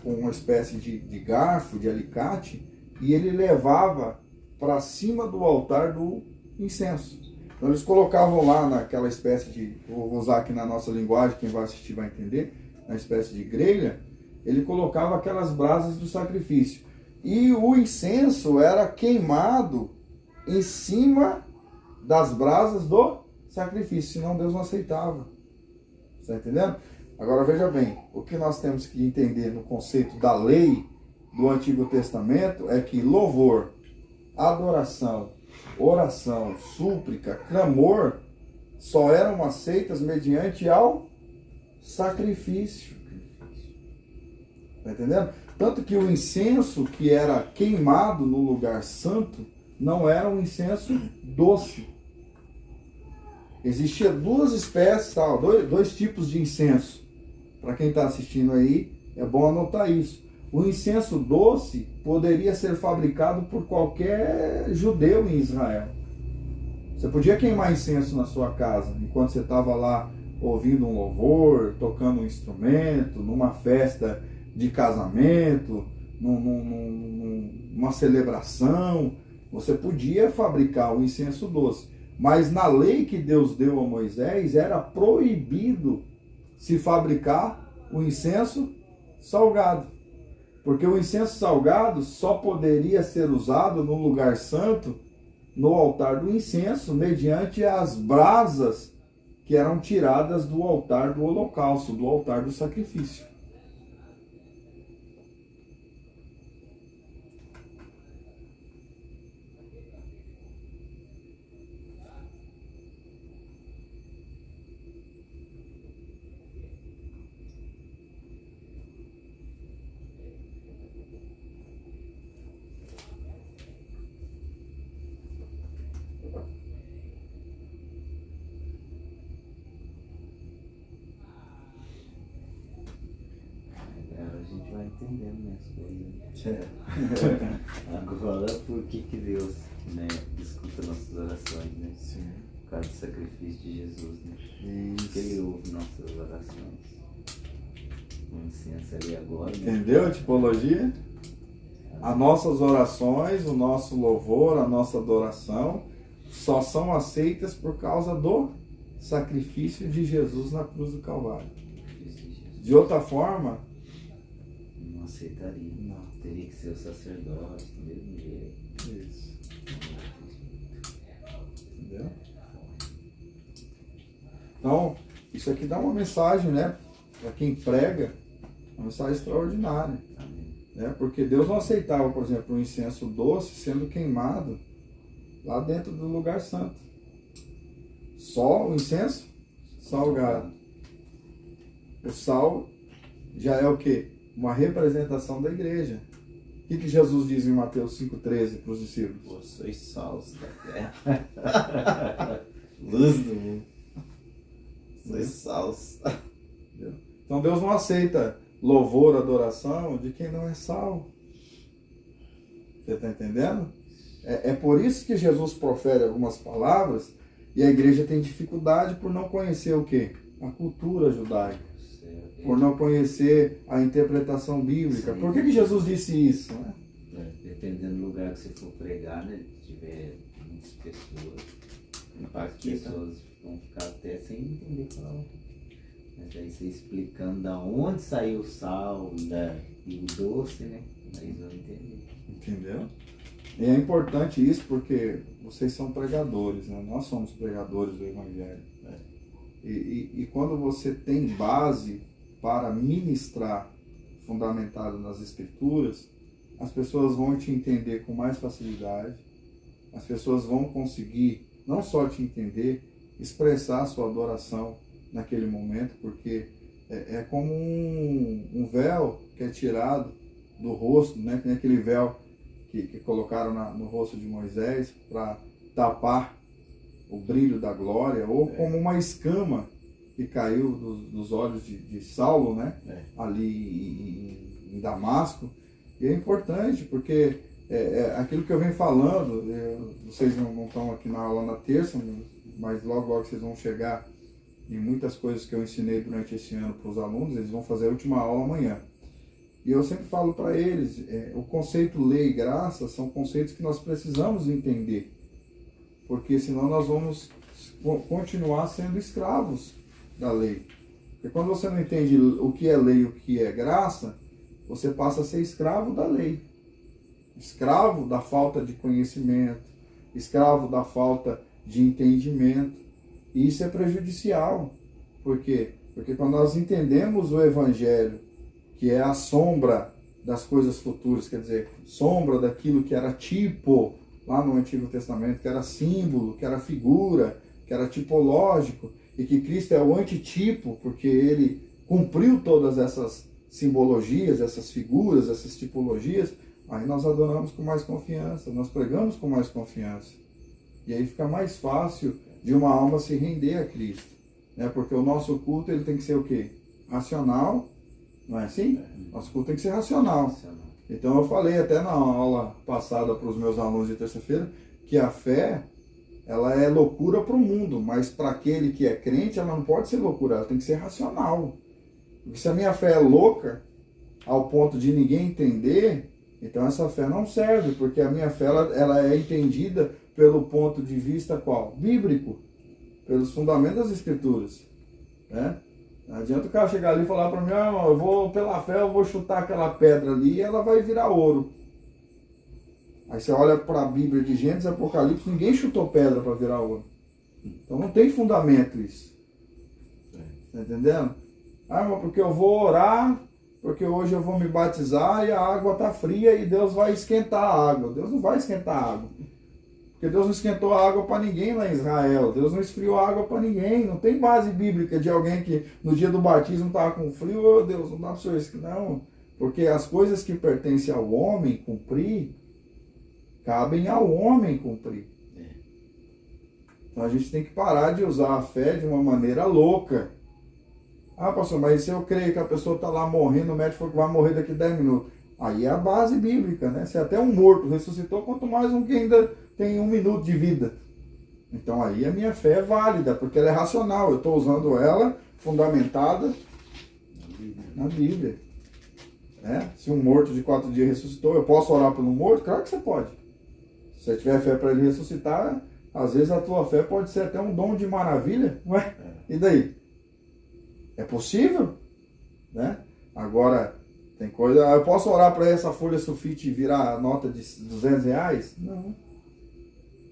com uma espécie de garfo, de alicate, e ele levava para cima do altar do incenso. Então eles colocavam lá naquela espécie de, vou usar aqui na nossa linguagem, quem vai assistir vai entender, na espécie de grelha, ele colocava aquelas brasas do sacrifício. E o incenso era queimado em cima das brasas do sacrifício, senão Deus não aceitava. Está entendendo? Agora veja bem, o que nós temos que entender no conceito da lei do Antigo Testamento é que louvor, adoração, oração, súplica, clamor só eram aceitas mediante ao sacrifício. Está entendendo? Tanto que o incenso que era queimado no lugar santo não era um incenso doce. Existia duas espécies, dois tipos de incenso. Para quem está assistindo aí, é bom anotar isso. O incenso doce poderia ser fabricado por qualquer judeu em Israel. Você podia queimar incenso na sua casa, enquanto você estava lá ouvindo um louvor, tocando um instrumento, numa festa de casamento, numa celebração. Você podia fabricar o incenso doce. Mas na lei que Deus deu a Moisés, era proibido se fabricar o incenso salgado. Porque o incenso salgado só poderia ser usado no lugar santo, no altar do incenso, mediante as brasas que eram tiradas do altar do holocausto, do altar do sacrifício. Entendendo, né? Agora, por que Deus, né, escuta nossas orações, né? Sim. Por causa do sacrifício de Jesus, né? Isso. Que Ele ouve nossas orações. Com licença ali agora. Né? Entendeu a tipologia? As nossas orações, o nosso louvor, a nossa adoração só são aceitas por causa do sacrifício de Jesus na cruz do Calvário. De outra forma, não aceitaria. Não. Teria que ser o sacerdote, do mesmo jeito. isso. Entendeu? Então, isso aqui dá uma mensagem, né? Para quem prega, uma mensagem extraordinária. Né? Porque Deus não aceitava, por exemplo, um incenso doce sendo queimado lá dentro do lugar santo. Só o incenso salgado. O sal já é o quê? Uma representação da igreja. O que Jesus diz em Mateus 5,13 para os discípulos? Vós sois sals da terra. Luz do mundo. Sois sals. Então Deus não aceita louvor, adoração de quem não é sal. Você está entendendo? É por isso que Jesus profere algumas palavras e a igreja tem dificuldade por não conhecer o quê? A cultura judaica. Por não conhecer a interpretação bíblica. Sim. Por que Jesus disse isso? Né? Dependendo do lugar que você for pregar, né? Se tiver muitas pessoas, as pessoas vão ficar até sem entender falar. Mas aí você explicando da onde saiu o sal, e doce, né? Mas vão entender. Entendeu? E é importante isso porque vocês são pregadores, né? Nós somos pregadores do Evangelho. E quando você tem base para ministrar fundamentado nas Escrituras, as pessoas vão te entender com mais facilidade, as pessoas vão conseguir não só te entender, expressar a sua adoração naquele momento, porque é como um véu que é tirado do rosto, né? Que nem aquele véu que colocaram no rosto de Moisés para tapar o brilho da glória, ou como uma escama que caiu dos olhos de Saulo, né? Ali em Damasco. E é importante, porque aquilo que eu venho falando, vocês não estão aqui na aula na terça, mas logo vocês vão chegar em muitas coisas que eu ensinei durante esse ano para os alunos, eles vão fazer a última aula amanhã. E eu sempre falo para eles, o conceito lei e graça são conceitos que nós precisamos entender, porque senão nós vamos continuar sendo escravos da lei. Porque quando você não entende o que é lei e o que é graça, você passa a ser escravo da lei, escravo da falta de conhecimento, escravo da falta de entendimento. E isso é prejudicial. Por quê? Porque quando nós entendemos o Evangelho, que é a sombra das coisas futuras, quer dizer, sombra daquilo que era tipo lá no Antigo Testamento, que era símbolo, que era figura, que era tipológico, e que Cristo é o antitipo, porque ele cumpriu todas essas simbologias, essas figuras, essas tipologias, aí nós adoramos com mais confiança, nós pregamos com mais confiança. E aí fica mais fácil de uma alma se render a Cristo, né? Porque o nosso culto ele tem que ser o quê? Racional, não é assim? Nosso culto tem que ser racional. Então eu falei até na aula passada para os meus alunos de terça-feira que a fé, ela é loucura para o mundo, mas para aquele que é crente, ela não pode ser loucura, ela tem que ser racional. Porque se a minha fé é louca, ao ponto de ninguém entender, então essa fé não serve, porque a minha fé ela é entendida pelo ponto de vista qual? Bíblico, pelos fundamentos das Escrituras, né? Não adianta o cara chegar ali e falar para mim, eu vou pela fé, eu vou chutar aquela pedra ali e ela vai virar ouro. Aí você olha para a Bíblia de Gênesis e Apocalipse, ninguém chutou pedra para virar ouro. Então não tem fundamento isso. Tá entendendo? Mas porque eu vou orar, porque hoje eu vou me batizar e a água está fria e Deus vai esquentar a água. Deus não vai esquentar a água. Porque Deus não esquentou a água para ninguém lá em Israel. Deus não esfriou a água para ninguém. Não tem base bíblica de alguém que no dia do batismo estava com frio. Oh, Deus, não dá para o senhor isso. Não. Porque as coisas que pertencem ao homem cumprir, cabem ao homem cumprir. Então a gente tem que parar de usar a fé de uma maneira louca. Ah, pastor, mas se eu creio que a pessoa está lá morrendo, o médico falou que vai morrer daqui a 10 minutos. Aí é a base bíblica, né? Se até um morto ressuscitou, quanto mais um que ainda tem 1 minuto de vida. Então aí a minha fé é válida, porque ela é racional. Eu estou usando ela fundamentada na Bíblia. Né? Se um morto de 4 dias ressuscitou, eu posso orar pelo morto? Claro que você pode. Se você tiver fé para ele ressuscitar, às vezes a tua fé pode ser até um dom de maravilha. Ué? E daí? É possível? Né? Agora, tem coisa... Eu posso orar para essa folha sulfite virar a nota de R$200? Não.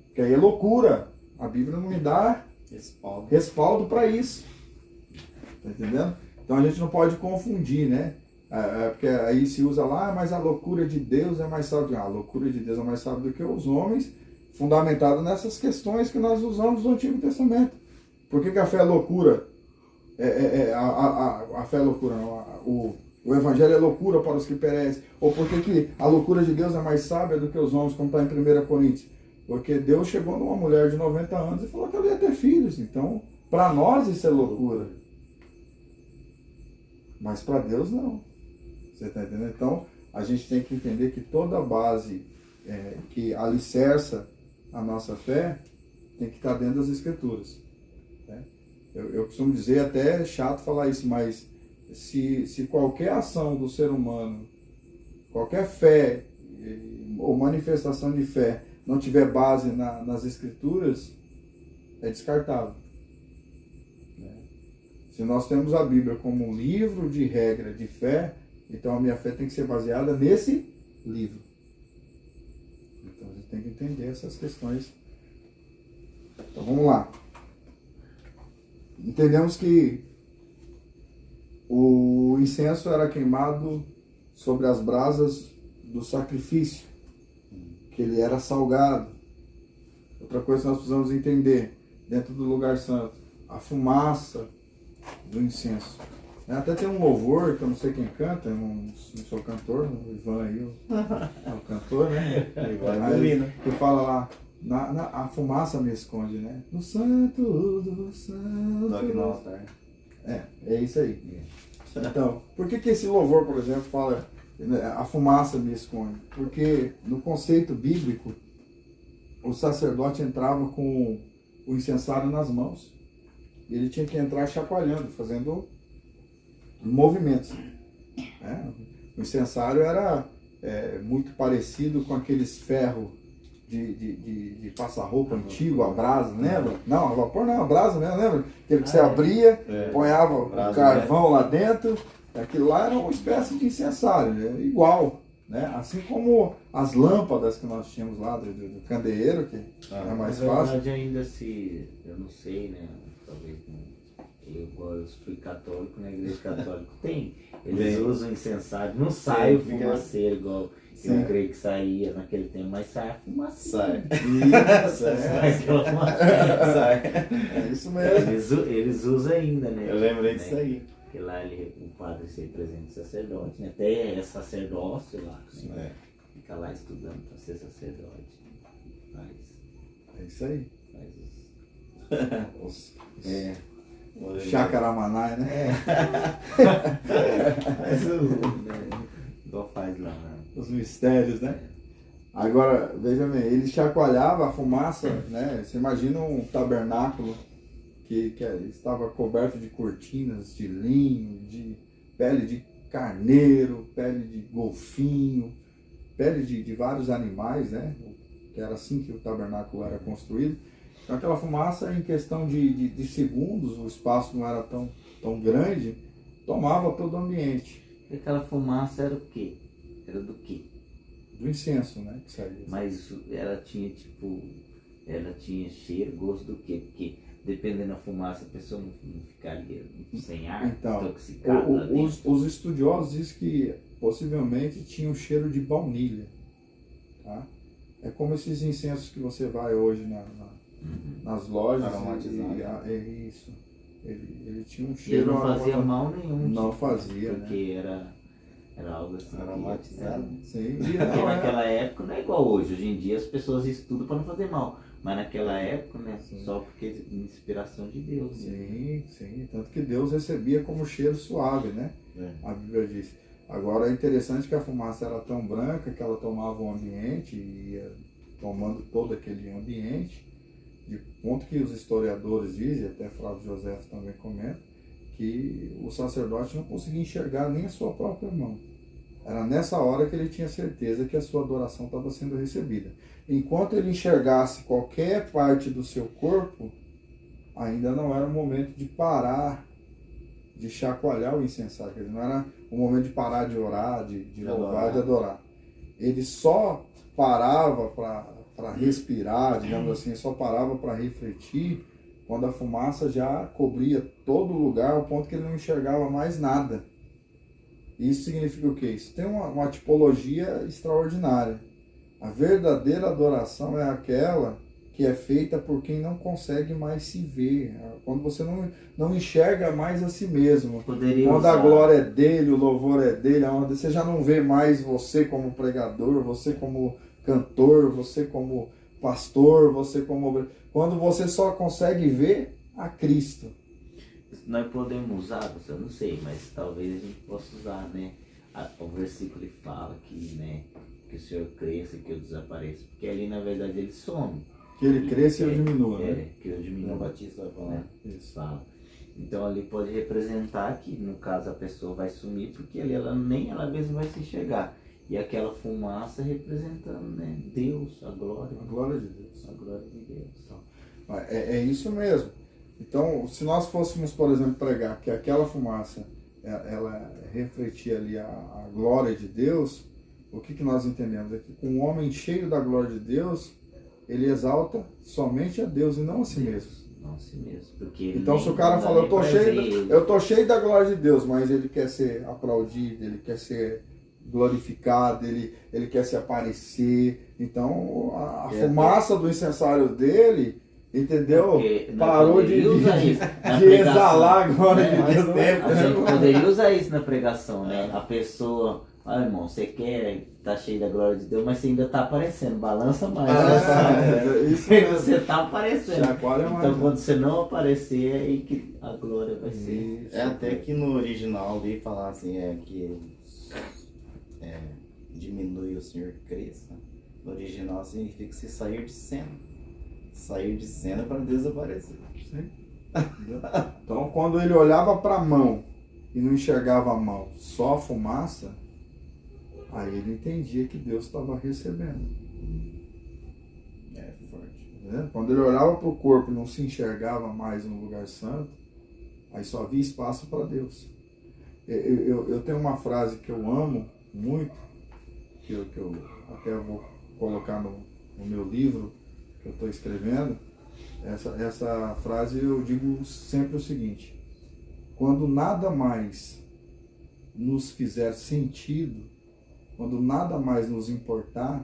Porque aí é loucura. A Bíblia não me dá respaldo para isso. Tá entendendo? Então a gente não pode confundir, né? Porque aí se usa lá, mas a loucura de Deus é mais sábia. A loucura de Deus é mais sábia do que os homens, fundamentado nessas questões que nós usamos do Antigo Testamento. Por que a fé é loucura? A fé é loucura, não. O Evangelho é loucura para os que perecem. Ou por que a loucura de Deus é mais sábia do que os homens, como está em 1 Coríntios? Porque Deus chegou numa mulher de 90 anos e falou que ela ia ter filhos. Então, para nós isso é loucura. Mas para Deus não. Você está entendendo? Então, a gente tem que entender que toda a base que alicerça a nossa fé tem que estar dentro das Escrituras. Né? Eu costumo dizer, até é chato falar isso, mas se qualquer ação do ser humano, qualquer fé ou manifestação de fé não tiver base nas Escrituras, é descartável. Né? Se nós temos a Bíblia como um livro de regra de fé, Então a minha fé tem que ser baseada nesse livro. Então a gente tem que entender essas questões. Então vamos lá. Entendemos que o incenso era queimado sobre as brasas do sacrifício, que ele era salgado. Outra coisa que nós precisamos entender, dentro do lugar santo, a fumaça do incenso. Até tem um louvor, que eu não sei quem canta, eu não sou cantor, o Ivan aí é o cantor, né? Aí, que fala lá, a fumaça me esconde, né? No santo do santo. Toque no altar. É isso aí. Então, por que esse louvor, por exemplo, fala a fumaça me esconde? Porque no conceito bíblico, o sacerdote entrava com o incensário nas mãos. E ele tinha que entrar chacoalhando, fazendo movimentos. O incensário era muito parecido com aqueles ferros de passar roupa antigo, a brasa, lembra? Não, a vapor não, a brasa mesmo, lembra? Aquele que você abria, ponhava o carvão lá dentro, aquilo lá era uma espécie de incensário, igual, né? Assim como as lâmpadas que nós tínhamos lá do candeeiro, que é mais Na fácil. verdade, ainda se, eu não sei, né? Talvez eu fui católico, na igreja católica tem. Eles usam incensário, não sai o fumaceiro igual eu creio que saía naquele tempo, mas sai a fumaça. Sai. Sai aquela fumaça. Sai. É isso mesmo. Eles usam ainda, né? Eu lembrei disso aí. Porque lá o padre se representa o sacerdote, né? Até é sacerdócio lá, né? Fica lá estudando para ser sacerdote. É isso aí. Faz Chacaramanai, né? Igual faz lá, né? Os mistérios, né? Agora, veja bem, ele chacoalhava a fumaça, né? Você imagina um tabernáculo que estava coberto de cortinas de linho, de pele de carneiro, pele de golfinho, pele de vários animais, né? Que era assim que o tabernáculo era construído. Então aquela fumaça, em questão de segundos, o espaço não era tão grande, tomava todo o ambiente. E aquela fumaça era o quê? Era do quê? Do incenso, né? Que saía. Mas ela tinha cheiro, gosto do quê? Porque dependendo da fumaça a pessoa não ficaria sem ar, então, intoxicada. Os estudiosos dizem que possivelmente tinha um cheiro de baunilha. Tá? É como esses incensos que você vai hoje nas lojas. Aromatizado. Isso. Ele tinha um E cheiro. não fazia mal nenhum. Não tipo, fazia, porque era algo assim. Aromatizado. Sim. Porque naquela época não é igual hoje. Hoje em dia as pessoas estudam para não fazer mal. Mas naquela época, né? Sim. Só porque inspiração de Deus. Né? Sim. Tanto que Deus recebia como cheiro suave, né? A Bíblia diz. Agora é interessante que a fumaça era tão branca que ela tomava o ambiente e ia tomando todo aquele ambiente, de ponto que os historiadores dizem, até Flávio José também comenta, que o sacerdote não conseguia enxergar nem a sua própria mão. Era nessa hora que ele tinha certeza que a sua adoração estava sendo recebida. Enquanto ele enxergasse qualquer parte do seu corpo, ainda não era o momento de parar, de chacoalhar o incensário. Quer dizer, não era o momento de parar de orar, de louvar, de adorar. Ele só parava para respirar, digamos assim, só parava para refletir quando a fumaça já cobria todo o lugar, ao ponto que ele não enxergava mais nada. Isso significa o quê? Isso tem uma tipologia extraordinária. A verdadeira adoração é aquela que é feita por quem não consegue mais se ver. Quando você não enxerga mais a si mesmo. Quando a glória é dele, o louvor é dele, onde você já não vê mais você como pregador, você como cantor, você como pastor, você como... Quando você só consegue ver a Cristo. Nós podemos usar, eu não sei, mas talvez a gente possa usar, né? O versículo ele fala que, né, que o Senhor cresça e que eu desapareça. Porque ali, na verdade, ele some. Que ele cresça e eu diminua, né? Que eu diminua. O Batista vai falar. Né? Isso fala. Então ali pode representar que, no caso, a pessoa vai sumir, porque ali nem ela mesma vai se enxergar. E aquela fumaça representando, né, Deus, a glória. A glória de Deus. A glória de Deus. Então, é isso mesmo. Então, se nós fôssemos, por exemplo, pregar que aquela fumaça ela refletia ali a glória de Deus, o que nós entendemos? É que com um homem cheio da glória de Deus, ele exalta somente a Deus e não a si mesmo. Não a si mesmo. Porque ele Então, se o cara fala, eu tô cheio da glória de Deus, mas ele quer ser aplaudido, ele quer ser glorificado, ele quer se aparecer. Então, a fumaça do incensário dele, entendeu? Parou de exalar a glória de Deus. A gente poderia usar isso na pregação, né? A pessoa, irmão, você quer tá cheio da glória de Deus, mas você ainda tá aparecendo, balança mais. Isso você tá aparecendo. Então, quando você não aparecer, é aí que a glória vai ser. É até que no original ali falar assim, que diminui o Senhor cresça. No original significa se sair de cena. Sair de cena para desaparecer. Sim. Então, quando ele olhava para a mão e não enxergava a mão, só a fumaça, aí ele entendia que Deus estava recebendo. É forte. Quando ele olhava para o corpo e não se enxergava mais no lugar santo, aí só havia espaço para Deus. Eu tenho uma frase que eu amo muito, que eu até vou colocar no meu livro que eu estou escrevendo. Essa frase eu digo sempre o seguinte: quando nada mais nos fizer sentido, quando nada mais nos importar,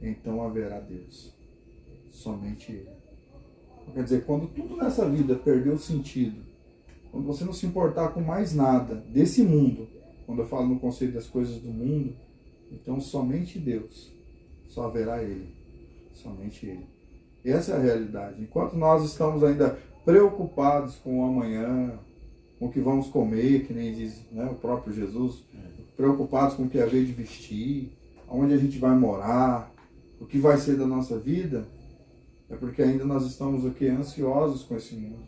então haverá Deus. Somente Ele. Quer dizer, quando tudo nessa vida perdeu sentido, quando você não se importar com mais nada desse mundo, quando eu falo no conceito das coisas do mundo, então somente Deus, só haverá Ele, somente Ele. Essa é a realidade. Enquanto nós estamos ainda preocupados com o amanhã, com o que vamos comer, que nem diz, né, o próprio Jesus, preocupados com o que é haver de vestir, aonde a gente vai morar, o que vai ser da nossa vida, é porque ainda nós estamos o quê? Ansiosos com esse mundo.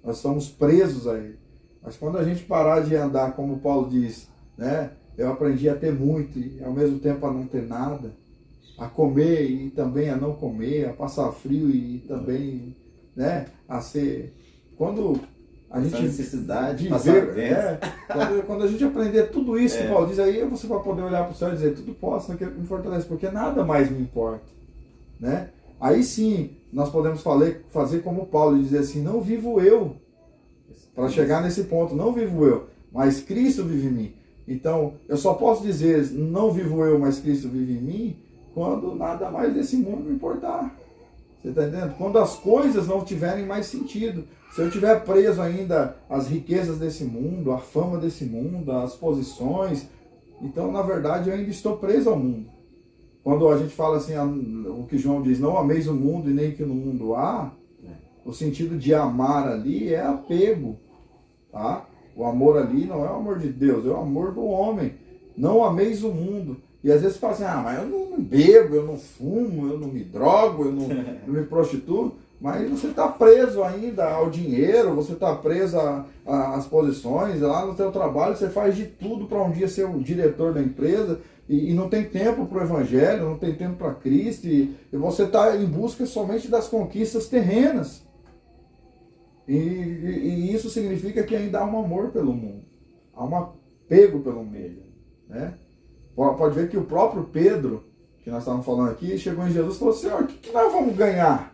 Nós estamos presos a ele. Mas quando a gente parar de andar, como Paulo diz, né, eu aprendi a ter muito e ao mesmo tempo a não ter nada, a comer e também a não comer, a passar frio e também, né, a ser... Quando a gente necessidade de viver, quando a gente aprender tudo isso que Paulo diz, aí você vai poder olhar para o céu e dizer, tudo posso naquele que me fortalece, porque nada mais me importa, né? Aí sim, nós podemos fazer como Paulo e dizer assim, não vivo eu, para chegar nesse ponto, não vivo eu, mas Cristo vive em mim. Então, eu só posso dizer, não vivo eu, mas Cristo vive em mim, quando nada mais desse mundo me importar. Você está entendendo? Quando as coisas não tiverem mais sentido. Se eu estiver preso ainda às riquezas desse mundo, à fama desse mundo, às posições, então, na verdade, eu ainda estou preso ao mundo. Quando a gente fala assim, o que João diz, não ameis o mundo e nem o que no mundo há, o sentido de amar ali é apego. Tá? O amor ali não é o amor de Deus, é o amor do homem. Não ameis o mundo. E às vezes você fala assim, mas eu não bebo, eu não fumo, eu não me drogo, eu não me prostituo. Mas você está preso ainda ao dinheiro, você está preso às posições, lá no seu trabalho você faz de tudo para um dia ser o diretor da empresa e não tem tempo para o Evangelho, não tem tempo para Cristo e você está em busca somente das conquistas terrenas. E isso significa que ainda há um amor pelo mundo, há um apego pelo meio, né? Pode ver que o próprio Pedro, que nós estávamos falando aqui, chegou em Jesus e falou, Senhor, o que nós vamos ganhar?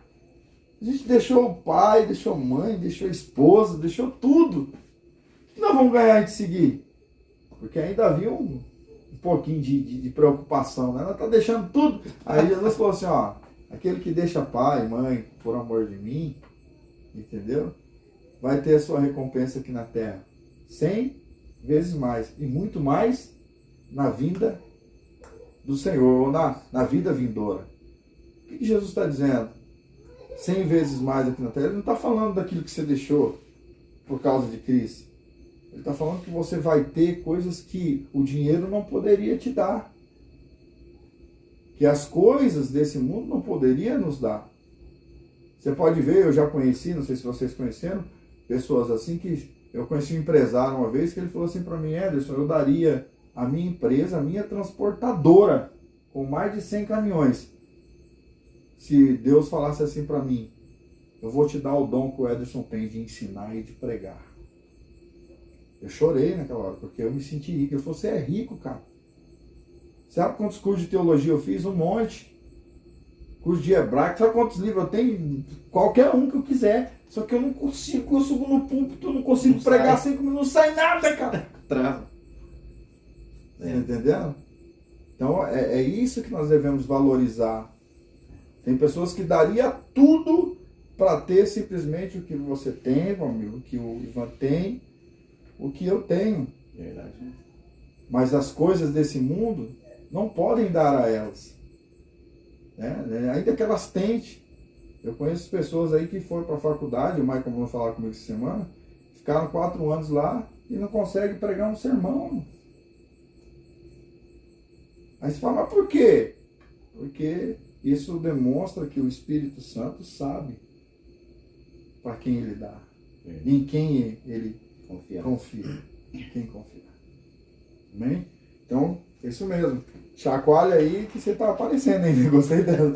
A gente deixou o pai, deixou a mãe, deixou a esposa, deixou tudo. O que nós vamos ganhar de seguir? Porque ainda havia um pouquinho de preocupação, né? Nós estamos deixando tudo. Aí Jesus falou assim, aquele que deixa pai, mãe, por amor de mim, entendeu? Vai ter a sua recompensa aqui na terra. 100 vezes mais. E muito mais na vinda do Senhor, ou na vida vindoura. O que Jesus está dizendo? 100 vezes mais aqui na terra. Ele não está falando daquilo que você deixou por causa de Cristo. Ele está falando que você vai ter coisas que o dinheiro não poderia te dar. Que as coisas desse mundo não poderia nos dar. Você pode ver, eu já conheci, não sei se vocês conheceram, pessoas assim que... Eu conheci um empresário uma vez que ele falou assim para mim, Ederson, eu daria a minha empresa, a minha transportadora, com mais de 100 caminhões. Se Deus falasse assim para mim, eu vou te dar o dom que o Ederson tem de ensinar e de pregar. Eu chorei naquela hora, porque eu me senti rico. Ele falou, você é rico, cara. Sabe quantos cursos de teologia eu fiz? Um monte. Curso de hebraico, sabe quantos livros eu tenho? Qualquer um que eu quiser. Só que eu não consigo, eu subo no púlpito, eu não consigo Não pregar sai. 5 minutos, não sai nada, cara. Trava. Tá entendendo? Então é isso que nós devemos valorizar. Tem pessoas que daria tudo para ter simplesmente o que você tem, meu amigo, o que o Ivan tem, o que eu tenho. Verdade. Mas as coisas desse mundo não podem dar a elas. Né? Ainda que elas tentem. Eu conheço pessoas aí que foram para a faculdade, o Michael vai falar comigo essa semana, ficaram 4 anos lá e não conseguem pregar um sermão. Aí você fala, mas por quê? Porque isso demonstra que o Espírito Santo sabe para quem ele dá, em quem ele confia, em quem confia. Amém? Então, isso mesmo. Chacoalha aí que você tá aparecendo ainda. Gostei dela.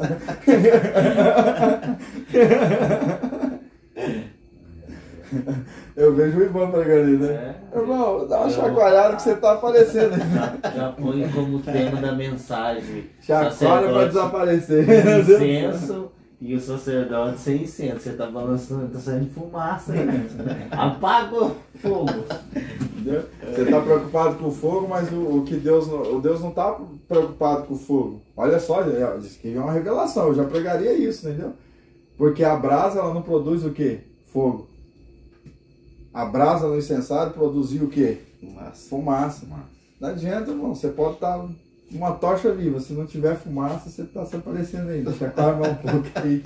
Eu vejo o Ivan pregando ali, né? Irmão, dá uma chacoalhada que você tá aparecendo aí. Já põe como tema da mensagem. Chacoalha para sacerdote desaparecer. com incenso e o sacerdote sem incenso. Você tá balançando, tá saindo fumaça aí. Apaga o fogo. Entendeu? Você está preocupado com o fogo, mas o Deus não está preocupado com o fogo. Olha só, isso aqui é uma revelação, eu já pregaria isso, entendeu? Porque a brasa, ela não produz o quê? Fogo. A brasa no incensário produzia o quê? Fumaça. Não adianta, irmão, você pode estar uma tocha viva, se não tiver fumaça, você está se aparecendo ainda. Deixa claro um pouco aí.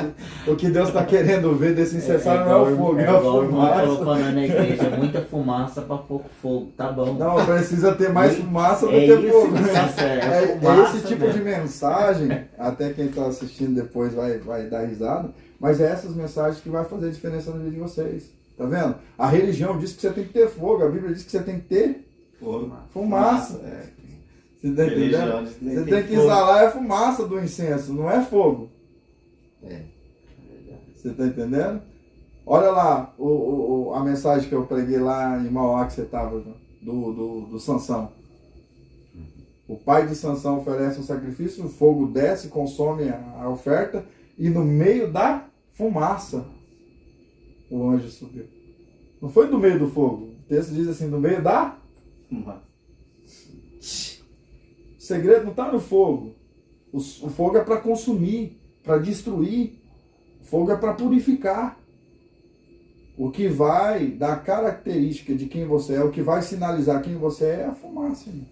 O que Deus está querendo ver desse incensário não é o fogo, é a igual o irmão falou fumaça. pra nós na igreja, muita fumaça para pouco fogo, tá bom. Não, precisa ter mais fumaça do que isso fogo. que tá certo, É fumaça esse tipo mesmo. de mensagem, até quem está assistindo depois vai dar risada, mas é essas mensagens que vai fazer diferença na vida de vocês. Tá vendo? A religião diz que você tem que ter fogo, a Bíblia diz que você tem que ter fumaça. Você tá entendendo? Você tem que exalar a fumaça do incenso, não é fogo. Você tá entendendo? Olha lá a mensagem que eu preguei lá em Mauá que você estava, do Sansão. O pai de Sansão oferece um sacrifício, o fogo desce, consome a oferta, e no meio da fumaça o anjo subiu. Não foi do meio do fogo. O texto diz assim, no meio da fumaça. O segredo não está no fogo. O fogo é para consumir, para destruir. O fogo é para purificar. O que vai dar característica de quem você é, o que vai sinalizar quem você é a fumaça. Irmão.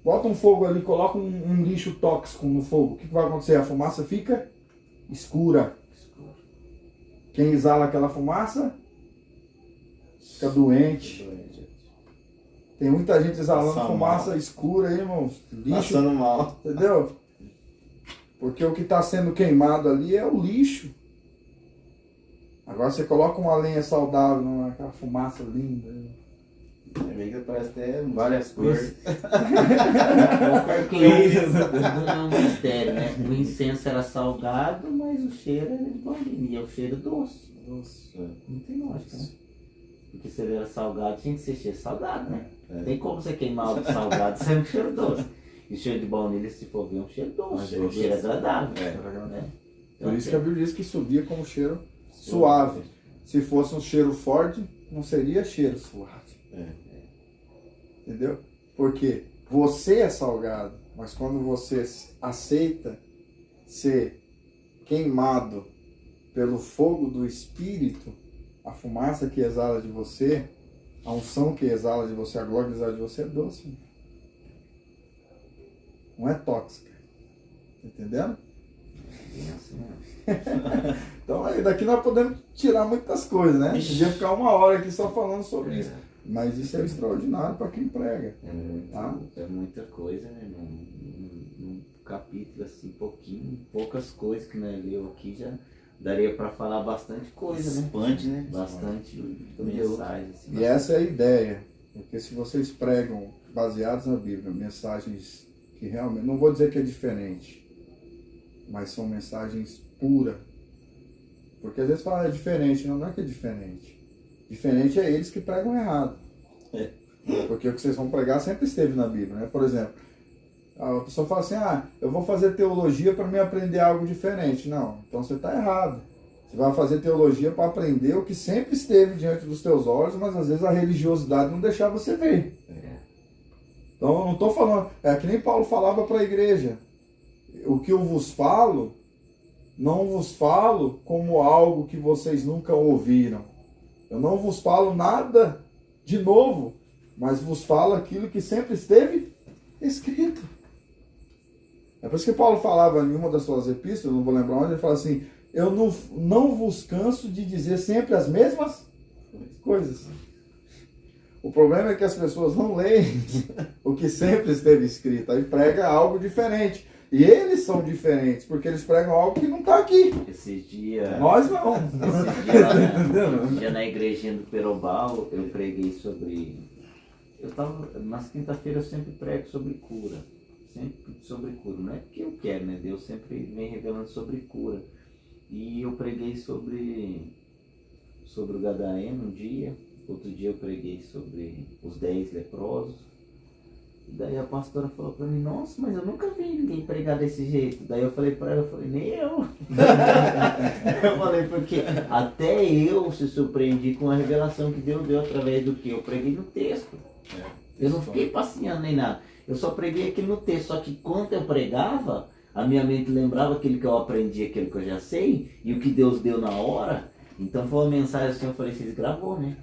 Bota um fogo ali, coloca um lixo tóxico no fogo. O que vai acontecer? A fumaça fica escura. Quem exala aquela fumaça fica doente. Tem muita gente exalando fumaça escura aí, irmãos. Lixo. Passando mal. Entendeu? Porque o que está sendo queimado ali é o lixo. Agora você coloca uma lenha saudável, aquela fumaça linda. É que parece ter várias cores. Porque não é um mistério, né? O incenso era salgado, mas o cheiro era de bolinha. E é o cheiro doce. Não tem lógica, né? Porque se ele era salgado, tinha que ser cheiro salgado, né? Tem como você queimar algo salgado sem um cheiro doce. E o cheiro de baunilha, se for ver, é um cheiro doce. É um cheiro agradável. Né? Por isso que a Bíblia diz que subia como cheiro suave. Se fosse um cheiro forte, não seria cheiro suave. Entendeu? Porque você é salgado, mas quando você aceita ser queimado pelo fogo do Espírito, a fumaça que exala de você, a unção que exala de você, a glória que exala de você é doce. Não é tóxica. Entendendo? Então aí daqui nós podemos tirar muitas coisas, né? Podia ficar 1 hora aqui só falando sobre isso. Mas isso é extraordinário para quem prega. É muita coisa, né? Num capítulo assim, poucas coisas que nós leu aqui já daria para falar bastante coisa, né? Expande, né? Bastante mensagem. Assim, e essa é a ideia. Porque se vocês pregam baseados na Bíblia, mensagens que realmente, não vou dizer que é diferente, mas são mensagens puras. Porque às vezes fala é diferente, não é que é diferente. Diferente é eles que pregam errado. Porque o que vocês vão pregar sempre esteve na Bíblia, né? Por exemplo, a pessoa fala assim, eu vou fazer teologia para me aprender algo diferente. Não, então você está errado. Você vai fazer teologia para aprender o que sempre esteve diante dos teus olhos, mas às vezes a religiosidade não deixava você ver. Então eu não estou falando, é que nem Paulo falava para a igreja, o que eu vos falo, não vos falo como algo que vocês nunca ouviram. Eu não vos falo nada de novo, mas vos falo aquilo que sempre esteve escrito. É por isso que Paulo falava em uma das suas epístolas, não vou lembrar onde, ele fala assim, eu não vos canso de dizer sempre as mesmas coisas. O problema é que as pessoas não leem o que sempre esteve escrito, aí prega algo diferente. E eles são diferentes, porque eles pregam algo que não está aqui. Esse dia... Nós não. Esse dia, lá dia na igrejinha do Perobal, eu preguei sobre... Nas quinta-feiras eu sempre prego sobre cura. Sempre sobre cura. Não é porque eu quero, né? Deus sempre vem revelando sobre cura. E eu preguei sobre o Gadareno um dia. Outro dia eu preguei sobre os 10 leprosos. E daí a pastora falou pra mim, nossa, mas eu nunca vi ninguém pregar desse jeito. Daí eu falei pra ela, nem eu. Eu falei, porque até eu se surpreendi com a revelação que Deus deu através do que eu preguei no texto. Eu não fiquei passeando nem nada. Eu só preguei aquilo no texto. Só que quando eu pregava, a minha mente lembrava aquilo que eu aprendi, aquilo que eu já sei, e o que Deus deu na hora. Então foi uma mensagem assim, eu falei, vocês gravou, né?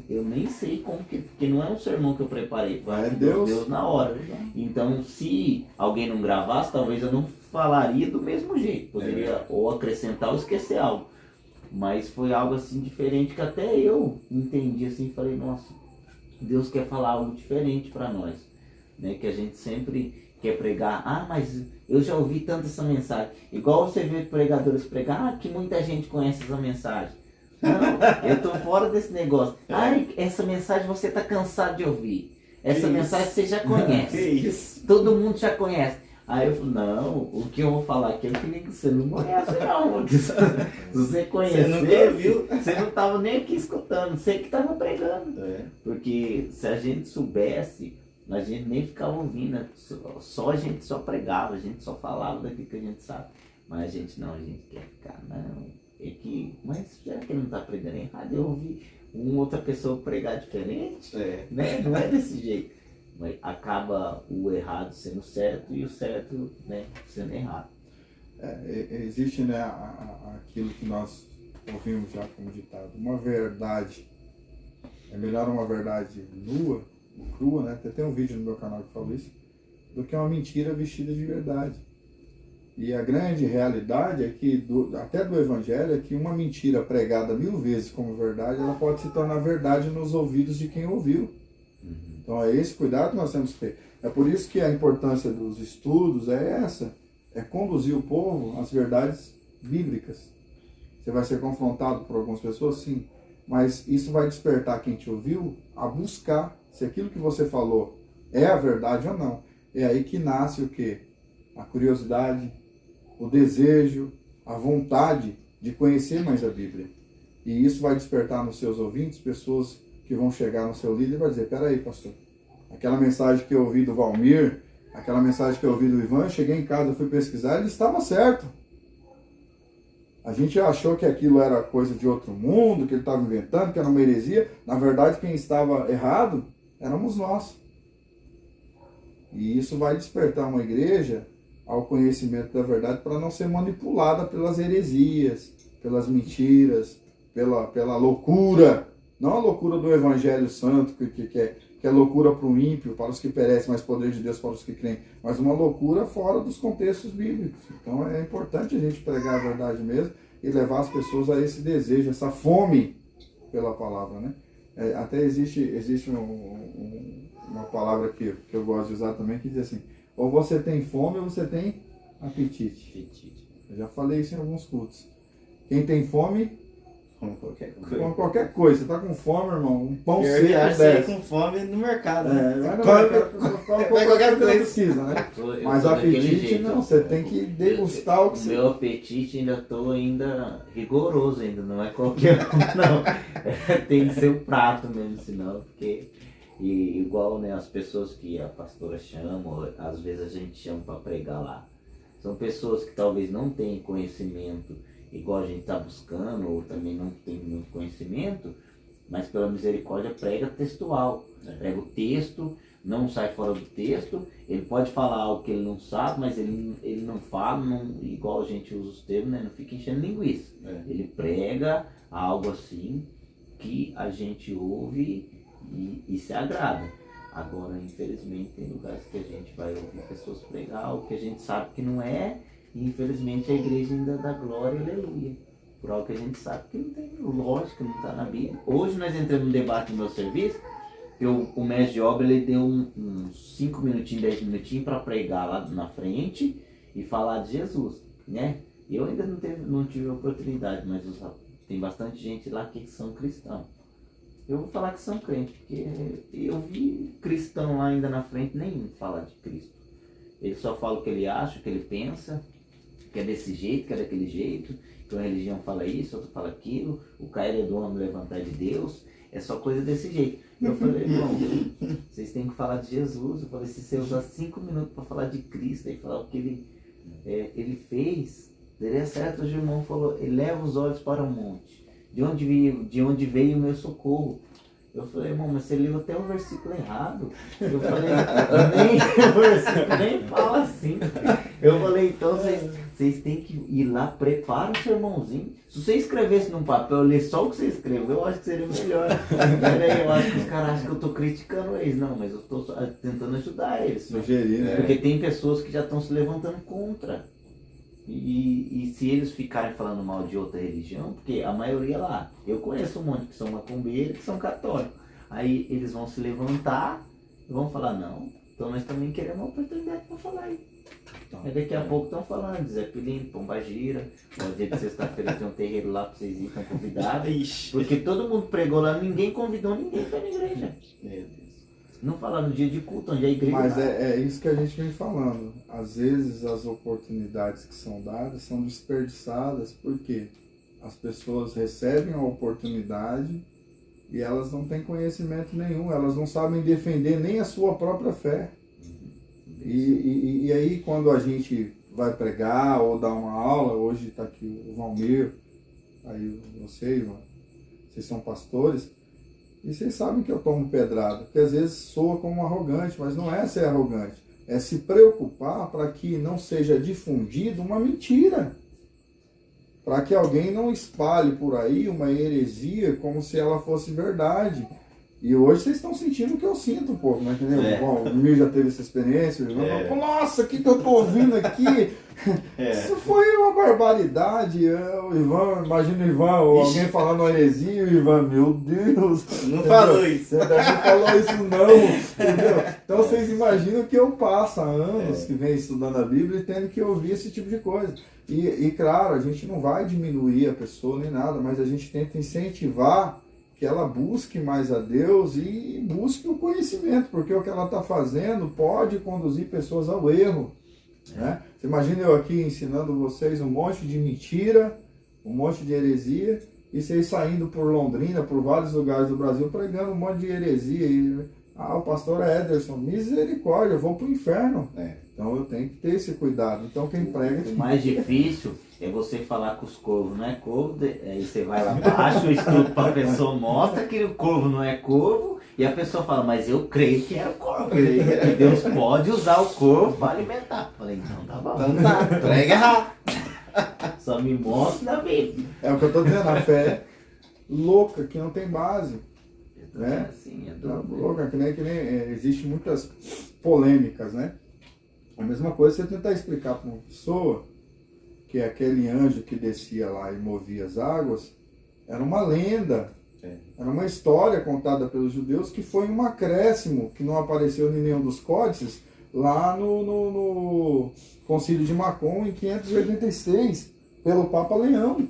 Eu nem sei como que... Porque não é um sermão que eu preparei, foi Deus na hora. Então, se alguém não gravasse, talvez eu não falaria do mesmo jeito. Poderia ou acrescentar ou esquecer algo. Mas foi algo assim diferente que até eu entendi assim, falei, nossa, Deus quer falar algo diferente para nós. Né? Que a gente sempre quer pregar, mas eu já ouvi tanto essa mensagem. Igual você vê pregadores pregar, que muita gente conhece essa mensagem. Não, eu tô fora desse negócio. Essa mensagem você tá cansado de ouvir. Essa mensagem você já conhece. Todo mundo já conhece. Aí eu falo, não, o que eu vou falar aqui é que você não conhece não. Se você conhecesse, você não tava nem aqui escutando, você que tava pregando. Porque se a gente soubesse, a gente nem ficava ouvindo, só a gente só pregava, a gente só falava daquilo que a gente sabe. Mas a gente quer ficar, não. Mas será que ele não está pregando errado? Eu ouvi uma outra pessoa pregar diferente, né? Não é desse jeito. Mas acaba o errado sendo certo e o certo, né, sendo errado. Existe, né, aquilo que nós ouvimos já como ditado, uma verdade, é melhor uma verdade nua, crua, né? Tem um vídeo no meu canal que fala isso, do que uma mentira vestida de verdade. E a grande realidade é que, até do Evangelho, é que uma mentira pregada 1000 vezes como verdade, ela pode se tornar verdade nos ouvidos de quem ouviu. Então é esse cuidado que nós temos que ter. É por isso que a importância dos estudos é essa, é conduzir o povo às verdades bíblicas. Você vai ser confrontado por algumas pessoas, sim, mas isso vai despertar quem te ouviu a buscar se aquilo que você falou é a verdade ou não. É aí que nasce o quê? A curiosidade, o desejo, a vontade de conhecer mais a Bíblia. E isso vai despertar nos seus ouvintes pessoas que vão chegar no seu líder e vai dizer, peraí, pastor, aquela mensagem que eu ouvi do Valmir, aquela mensagem que eu ouvi do Ivan, eu cheguei em casa, fui pesquisar, ele estava certo. A gente achou que aquilo era coisa de outro mundo, que ele estava inventando, que era uma heresia. Na verdade, quem estava errado éramos nós. E isso vai despertar uma igreja ao conhecimento da verdade para não ser manipulada pelas heresias, pelas mentiras, pela loucura. Não a loucura do Evangelho Santo, que é loucura para o ímpio, para os que perecem, mas poder de Deus para os que creem. Mas uma loucura fora dos contextos bíblicos. Então é importante a gente pregar a verdade mesmo e levar as pessoas a esse desejo, essa fome pela palavra, né? Até existe uma palavra que eu gosto de usar também, que diz assim, ou você tem fome ou você tem apetite. Eu já falei isso em alguns cultos. Quem tem fome, Com qualquer Com coisa. qualquer coisa. Você tá com fome, irmão? Um pão Pior seco que acho que você desce. com fome no mercado, É, né? vai no Come- mercado, come qualquer coisa precisa, né? Eu Mas tô o daquele apetite jeito, não, ó. você tem que degustar o que você... Meu apetite tô ainda rigoroso ainda, não é qualquer um, não. Tem que ser o prato mesmo, senão, porque e igual, né, as pessoas que a pastora chama, ou às vezes a gente chama para pregar lá. São pessoas que talvez não tenham conhecimento igual a gente está buscando, ou também não tem muito conhecimento, mas pela misericórdia prega textual. Prega o texto, não sai fora do texto, ele pode falar algo que ele não sabe, mas ele não fala, igual a gente usa os termos, né? Não fica enchendo linguiça. Ele prega algo assim que a gente ouve e se agrada. Agora, infelizmente, tem lugares que a gente vai ouvir pessoas pregar algo que a gente sabe que não é, e infelizmente a igreja ainda dá glória e aleluia. Por algo que a gente sabe que não tem lógica, não está na Bíblia. Hoje nós entramos num debate no meu serviço, o mestre de obra ele deu uns 5 minutinhos, 10 minutinhos para pregar lá na frente e falar de Jesus, né? Eu ainda não tive a oportunidade, mas tem bastante gente lá que são cristãos. Eu vou falar que são crentes, porque eu vi cristão lá ainda na frente, nenhum falar de Cristo. Ele só fala o que ele acha, o que ele pensa, que é desse jeito, que é daquele jeito, que uma religião fala isso, outra fala aquilo, o cair é do homem, levantar de Deus, é só coisa desse jeito. Eu falei, irmão, vocês têm que falar de Jesus. Eu falei, se você usar 5 minutos para falar de Cristo e falar o que ele fez, daria certo. O irmão falou, ele leva os olhos para o monte. De onde veio o meu socorro? Eu falei, irmão, mas você leu até o versículo errado. Eu falei, nem o versículo nem fala assim. Eu falei, então vocês têm que ir lá, prepara o sermãozinho. Se você escrevesse num papel, ler só o que você escreveu, eu acho que seria melhor. Eu acho que os caras acham que eu tô criticando eles. Não, mas eu tô tentando ajudar eles. Sugerir, né? Porque tem pessoas que já estão se levantando contra. E se eles ficarem falando mal de outra religião, porque a maioria lá, eu conheço um monte que são macumbeiros, que são católicos. Aí eles vão se levantar e vão falar, não, então nós também queremos uma oportunidade para falar aí. Aí daqui a pouco estão falando de Zé Pilinho, Pombagira, no dia de sexta-feira tem um terreiro lá para vocês irem, estão convidados. Porque todo mundo pregou lá, ninguém convidou ninguém para a igreja. Meu Deus. Não falaram no dia de culto, onde a igreja... Mas é isso que a gente vem falando. Às vezes as oportunidades que são dadas são desperdiçadas porque as pessoas recebem a oportunidade e elas não têm conhecimento nenhum, elas não sabem defender nem a sua própria fé. E aí quando a gente vai pregar ou dar uma aula, hoje está aqui o Valmir, aí vocês são pastores, e vocês sabem que eu tomo pedrada, porque às vezes soa como arrogante, mas não é ser arrogante. É se preocupar para que não seja difundido uma mentira. Para que alguém não espalhe por aí uma heresia como se ela fosse verdade. E hoje vocês estão sentindo o que eu sinto um pouco, né? Bom, o Mir já teve essa experiência, o Ivan falou, nossa, o que eu tô ouvindo aqui? Isso foi uma barbaridade. O Ivan, imagina o Ivan, ou alguém falando uma heresia, o Ivan, meu Deus. Não falou isso. Você não falou isso não, entendeu? Então vocês imaginam que eu passo há anos que venho estudando a Bíblia e tendo que ouvir esse tipo de coisa. E claro, a gente não vai diminuir a pessoa nem nada, mas a gente tenta incentivar que ela busque mais a Deus e busque o conhecimento, porque o que ela está fazendo pode conduzir pessoas ao erro. Né? Você imagina eu aqui ensinando vocês um monte de mentira, um monte de heresia, e vocês saindo por Londrina, por vários lugares do Brasil, pregando um monte de heresia. E, o pastor Ederson, misericórdia, eu vou para o inferno. Então eu tenho que ter esse cuidado. Então quem prega... O mais difícil é você falar com os corvos, não é corvo, aí você vai lá abaixo, o estudo para a pessoa mostra que o corvo não é corvo, e a pessoa fala, mas eu creio que era corvo, e Deus pode usar o corvo para alimentar. Falei, então tá bom. Então tá, prega errado. Só me mostra na Bíblia. É o que eu estou dizendo, a fé louca, que não tem base. Né? Assim, Louca, que nem existem muitas polêmicas, né? A mesma coisa você tentar explicar para uma pessoa que aquele anjo que descia lá e movia as águas era uma lenda, era uma história contada pelos judeus que foi um acréscimo que não apareceu em nenhum dos códices lá no Concílio de Macon em 586 pelo Papa Leão.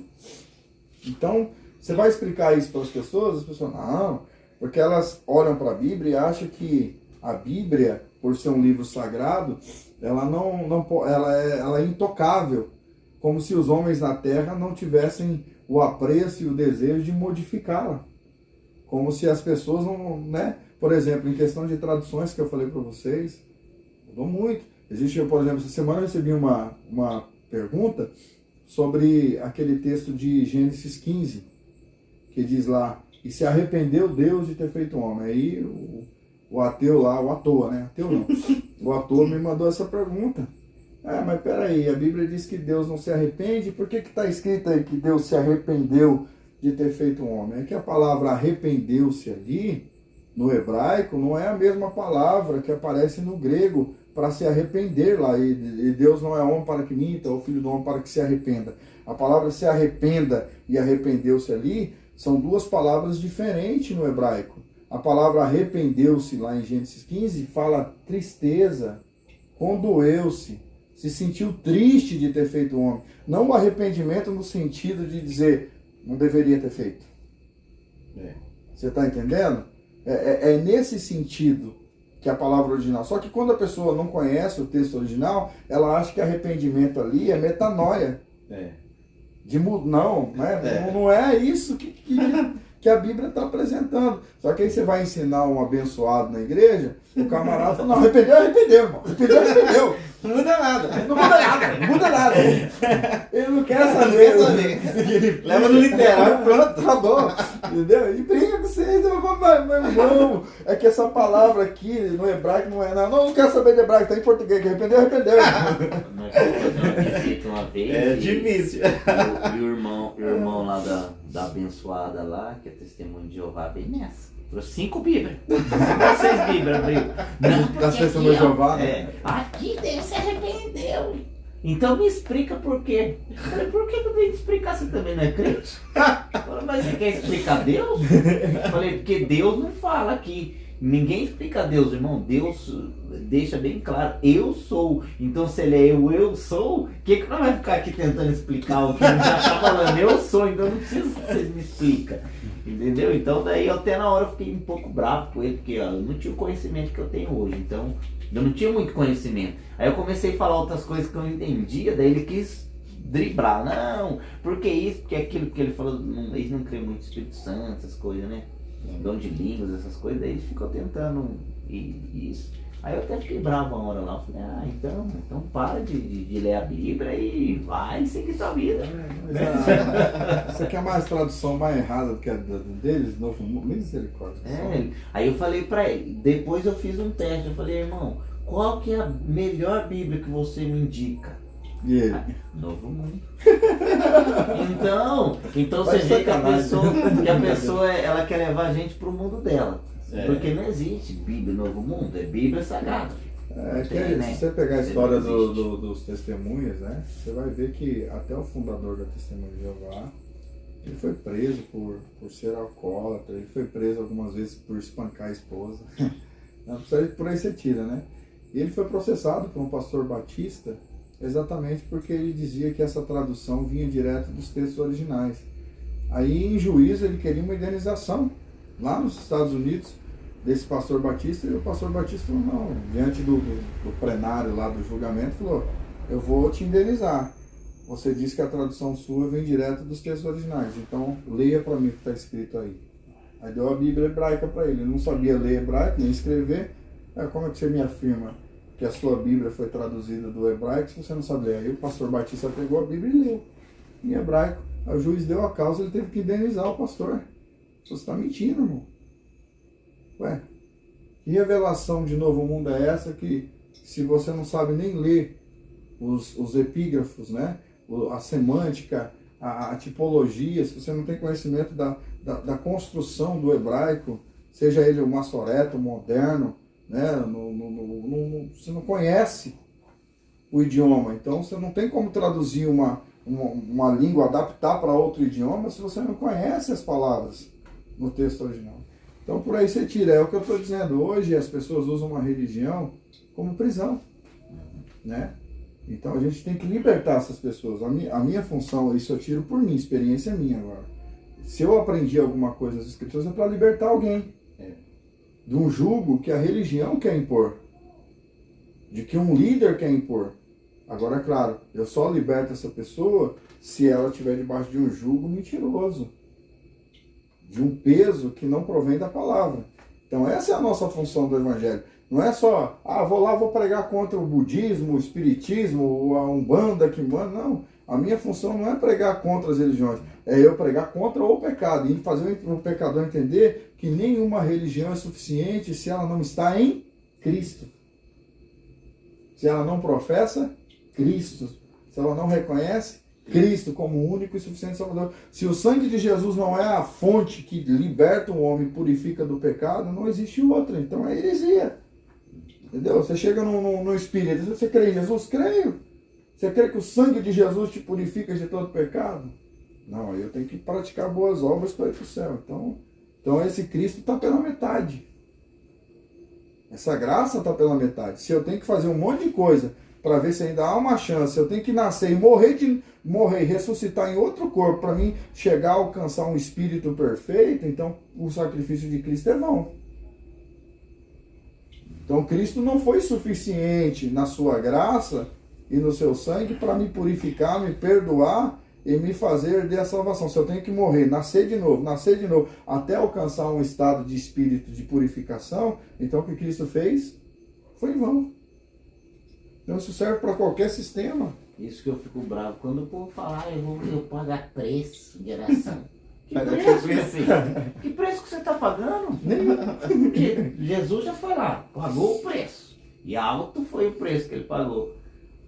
Então Você vai explicar isso para as pessoas não, porque elas olham para a Bíblia e acham que a Bíblia, por ser um livro sagrado, ela é intocável, como se os homens na Terra não tivessem o apreço e o desejo de modificá-la. Como se as pessoas não, né? Por exemplo, em questão de traduções que eu falei para vocês, mudou muito. Existe, por exemplo, essa semana eu recebi uma pergunta sobre aquele texto de Gênesis 15, que diz lá, e se arrependeu Deus de ter feito homem. Aí o ateu lá, o ator, né? Ateu não. O ator me mandou essa pergunta. Mas peraí, a Bíblia diz que Deus não se arrepende, por que está escrito aí que Deus se arrependeu de ter feito um homem? É que a palavra arrependeu-se ali, no hebraico, não é a mesma palavra que aparece no grego para se arrepender lá. E Deus não é homem para que minta, ou filho do homem para que se arrependa. A palavra se arrependa e arrependeu-se ali são duas palavras diferentes no hebraico. A palavra arrependeu-se lá em Gênesis 15 fala tristeza, condoeu-se, se sentiu triste de ter feito o homem. Não o arrependimento no sentido de dizer, não deveria ter feito. Você está entendendo? É nesse sentido que a palavra original. Só que quando a pessoa não conhece o texto original, ela acha que arrependimento ali é metanoia. Não é isso que a Bíblia está apresentando. Só que aí você vai ensinar um abençoado na igreja, o camarada fala, não, arrependeu, irmão. Arrependeu. Não muda nada. Não muda nada. Ele não quer saber. Leva no literal e pronto. Acabou. Entendeu? E brinca com vocês. Mas não, é que essa palavra aqui no hebraico não é nada. Não quero saber de hebraico, está em português. Que arrependeu. Nós fomos fazer uma visita uma vez. É difícil. E o irmão lá da abençoada lá, que é testemunho de Jeová, bem nessa. Trouxe 5 Bíblias. 6 Bíblias abriu. Das testemunhas de Jeová, né? Aqui Deus se arrependeu. Então me explica por quê. Eu falei, por que eu tenho que explicar? Você também não é crente? Falei, mas você quer explicar Deus? Eu falei, porque Deus não fala aqui. Ninguém explica Deus, irmão. Deus deixa bem claro, eu sou. Então se ele é eu sou, o que nós vamos ficar aqui tentando explicar o que ele já está falando? Eu sou, então não preciso que vocês me expliquem. Entendeu? Então daí eu até na hora eu fiquei um pouco bravo com ele, porque eu não tinha o conhecimento que eu tenho hoje. Então eu não tinha muito conhecimento. Aí eu comecei a falar outras coisas que eu não entendia, daí ele quis driblar. Não, porque isso, porque aquilo que ele falou, eles não creem muito no Espírito Santo, essas coisas, né? Dom de línguas, essas coisas, daí ele ficou tentando isso. Aí eu até fiquei bravo uma hora lá, eu falei, então para de ler a Bíblia e vai seguir sua vida. Você quer mais tradução mais errada do que a deles? Novo misericórdia. Aí eu falei pra ele, depois eu fiz um teste, eu falei, irmão, qual que é a melhor Bíblia que você me indica? E ele? Novo Mundo. Então você vê que a pessoa ela quer levar a gente pro mundo dela. Porque não existe Bíblia Novo Mundo, é Bíblia Sagrada. Se você pegar a história dos testemunhas, né, você vai ver que até o fundador da Testemunha de Jeová, ele foi preso por ser alcoólatra, ele foi preso algumas vezes por espancar a esposa. Por aí você tira, né? E ele foi processado por um pastor batista, exatamente porque ele dizia que essa tradução vinha direto dos textos originais. Aí em juízo ele queria uma indenização lá nos Estados Unidos desse pastor batista, e o pastor batista falou, não, diante do plenário lá do julgamento, falou, eu vou te indenizar. Você disse que a tradução sua vem direto dos textos originais, então leia para mim o que está escrito aí. Aí deu a Bíblia hebraica para ele, ele não sabia ler hebraico, nem escrever. Como é que você me afirma que a sua Bíblia foi traduzida do hebraico se você não sabe ler? Aí o pastor batista pegou a Bíblia e leu em hebraico. Aí o juiz deu a causa, ele teve que indenizar o pastor. Você está mentindo, irmão. Ué, que revelação de Novo Mundo é essa que, se você não sabe nem ler os epígrafos, né? A semântica, a tipologia, se você não tem conhecimento da construção do hebraico, seja ele o maçoreto, o moderno, né? Você não conhece o idioma, então você não tem como traduzir uma língua, adaptar para outro idioma, se você não conhece as palavras no texto original. Então por aí você tira, é o que eu estou dizendo, hoje as pessoas usam uma religião como prisão, né? Então a gente tem que libertar essas pessoas. A minha função, isso eu tiro por mim, experiência minha agora, Se eu aprendi alguma coisa nas Escrituras, é para libertar alguém de um jugo que a religião quer impor, de que um líder quer impor. Agora, é claro, eu só liberto essa pessoa se ela estiver debaixo de um jugo mentiroso, de um peso que não provém da palavra. Então essa é a nossa função do Evangelho. Não é só, vou lá, vou pregar contra o budismo, o espiritismo, a umbanda que manda. Não, a minha função não é pregar contra as religiões, é eu pregar contra o pecado e fazer o pecador entender que nenhuma religião é suficiente se ela não está em Cristo. Se ela não professa Cristo, se ela não reconhece Cristo como o único e suficiente Salvador. Se o sangue de Jesus não é a fonte que liberta o homem e purifica do pecado, não existe outra. Então é heresia. Entendeu? Você chega no Espírito, você crê em Jesus? Creio. Você crê que o sangue de Jesus te purifica de todo pecado? Não, aí eu tenho que praticar boas obras para ir para o céu. Então esse Cristo está pela metade. Essa graça está pela metade. Se eu tenho que fazer um monte de coisa para ver se ainda há uma chance, eu tenho que nascer e morrer, ressuscitar em outro corpo para mim chegar a alcançar um espírito perfeito, então o sacrifício de Cristo é vão. Então Cristo não foi suficiente na sua graça e no seu sangue para me purificar, me perdoar e me fazer herder a salvação. Se eu tenho que morrer, nascer de novo, até alcançar um estado de espírito de purificação, então o que Cristo fez foi em vão. Então isso serve para qualquer sistema. Isso que eu fico bravo. Quando o povo fala, eu pagar preço de oração. Que preço que você está pagando? Porque Jesus já foi lá, pagou o preço. E alto foi o preço que ele pagou.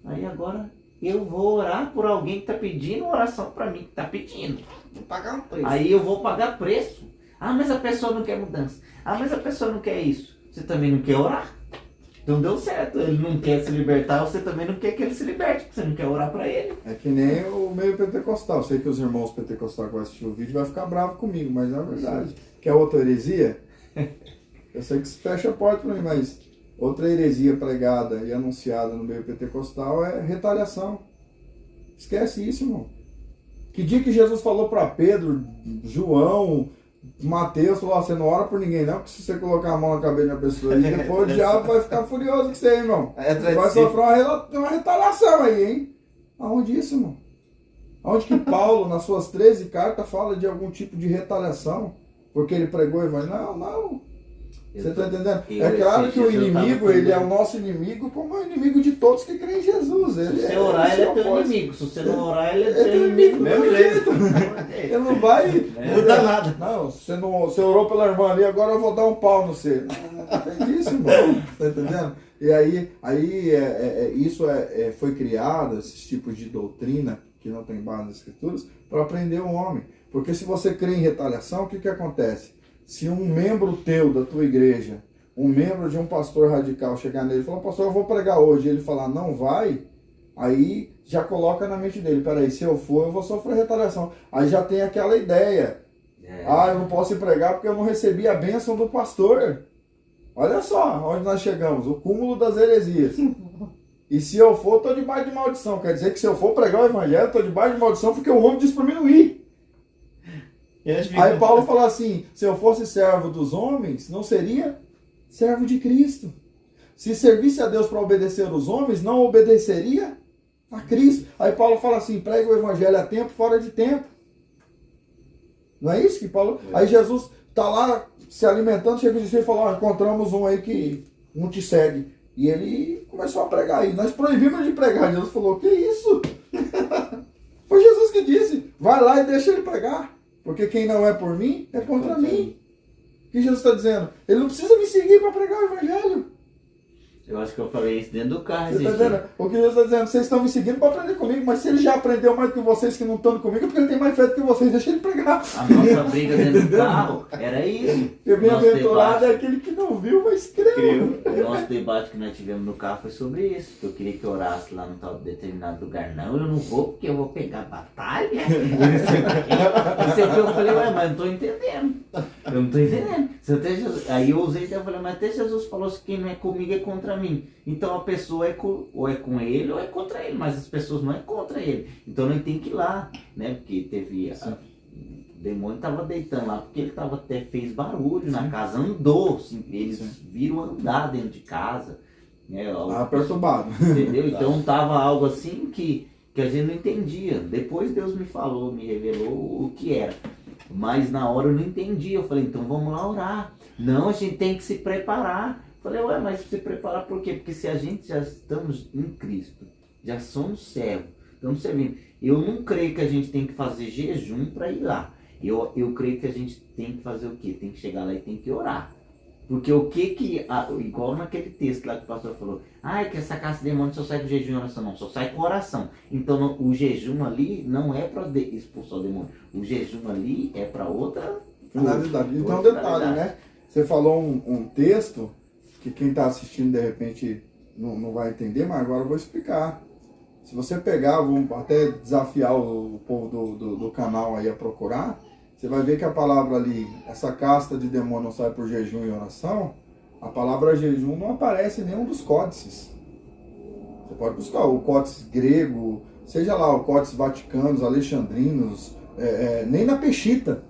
Aí agora eu vou orar por alguém que está pedindo oração para mim, que está pedindo. Vou pagar um preço. Aí eu vou pagar preço. Mas a pessoa não quer mudança. Mas a pessoa não quer isso. Você também não quer orar? Então deu certo. Ele não quer se libertar, você também não quer que ele se liberte, porque você não quer orar para ele. É que nem o meio pentecostal. Eu sei que os irmãos pentecostais que vão assistir o vídeo vão ficar bravos comigo, mas é verdade. Quer outra heresia? Eu sei que se fecha a porta para mim, mas outra heresia pregada e anunciada no meio pentecostal é retaliação. Esquece isso, irmão. Que dia que Jesus falou para Pedro, João, Mateus, falou, você não ora por ninguém não, porque se você colocar a mão na cabeça de uma pessoa aí, depois o diabo vai ficar furioso com você, irmão. Vai sofrer uma retaliação aí, hein? Aonde isso, irmão? Aonde que Paulo, nas suas 13 cartas, fala de algum tipo de retaliação? Porque ele pregou o evangelho? Não. Você está entendendo? É claro que o inimigo, ele é o nosso inimigo, como é o inimigo de todos que creem em Jesus. Se você orar, ele é teu inimigo. Se você não orar, ele é teu inimigo. Mesmo jeito. Ele não vai mudar nada. Não, você orou pela irmã ali, agora eu vou dar um pau no você. Não tem isso, irmão. Está entendendo? E aí foi criado, esses tipos de doutrina, que não tem base nas Escrituras, para prender o homem. Porque se você crê em retaliação, o que acontece? Se um membro teu da tua igreja, um membro de um pastor radical chegar nele e falar, pastor, eu vou pregar hoje, e ele falar, não vai, aí já coloca na mente dele, peraí, se eu for, eu vou sofrer retaliação. Aí já tem aquela ideia, eu não posso ir pregar porque eu não recebi a bênção do pastor. Olha só onde nós chegamos, o cúmulo das heresias. E se eu for, estou debaixo de maldição. Quer dizer que se eu for pregar o evangelho, estou debaixo de maldição porque o homem disse para mim não ir. Aí Paulo fala assim, se eu fosse servo dos homens, não seria servo de Cristo. Se servisse a Deus para obedecer os homens, não obedeceria a Cristo. Aí Paulo fala assim, prega o evangelho a tempo, fora de tempo. Não é isso que Paulo... Aí Jesus está lá se alimentando, chega de si e fala, encontramos um aí que não te segue. E ele começou a pregar aí. Nós proibimos de pregar. Jesus falou, que isso? Foi Jesus que disse, vai lá e deixa ele pregar. Porque quem não é por mim, é contra mim. O que Jesus está dizendo? Ele não precisa me seguir para pregar o evangelho. Eu acho que eu falei isso dentro do carro. Você tá dizendo? O que Jesus está dizendo? Vocês estão me seguindo para aprender comigo, mas se ele já aprendeu mais que vocês que não estão comigo, é porque ele tem mais fé do que vocês. Deixa ele pregar. A nossa briga dentro do carro era isso. Porque bem-aventurado é aquele que não viu, mas creu. O nosso debate que nós tivemos no carro foi sobre isso. Que eu queria que eu orasse lá num tal determinado lugar. Não, eu não vou porque eu vou pegar batalha. Não sei o que eu falei, mas eu não estou entendendo. Eu não estou entendendo. Aí eu usei e falei, mas até Jesus falou que quem não é comigo é contra mim. Então a pessoa ou é com ele ou é contra ele, mas as pessoas não é contra ele. Então nós temos que ir lá, né? Porque teve O demônio estava deitando lá porque ele fez barulho na casa, andou, assim, eles viram andar dentro de casa. Né, perturbado. Entendeu? Então tava algo assim que a gente não entendia. Depois Deus me falou, me revelou o que era. Mas na hora eu não entendi. Eu falei, então vamos lá orar. Não, a gente tem que se preparar. Falei, ué, mas se preparar por quê? Porque se a gente já estamos em Cristo, já somos servos, estamos servindo. Eu não creio que a gente tem que fazer jejum para ir lá. Eu creio que a gente tem que fazer o quê? Tem que chegar lá e tem que orar. Porque o que igual naquele texto lá que o pastor falou, é que essa caça de demônio só sai com jejum e oração, não, só sai com oração. Então o jejum ali não é para expulsar o demônio, o jejum ali é para outra finalidade. Então um detalhe, né? Você falou um texto que quem está assistindo de repente não vai entender, mas agora eu vou explicar. Se você pegar, vou até desafiar o povo do canal aí a procurar, você vai ver que a palavra ali, essa casta de demônio não sai por jejum e oração, a palavra jejum não aparece em nenhum dos códices. Você pode buscar o códice grego, seja lá o códice vaticanos, alexandrinos, nem na Peshitta,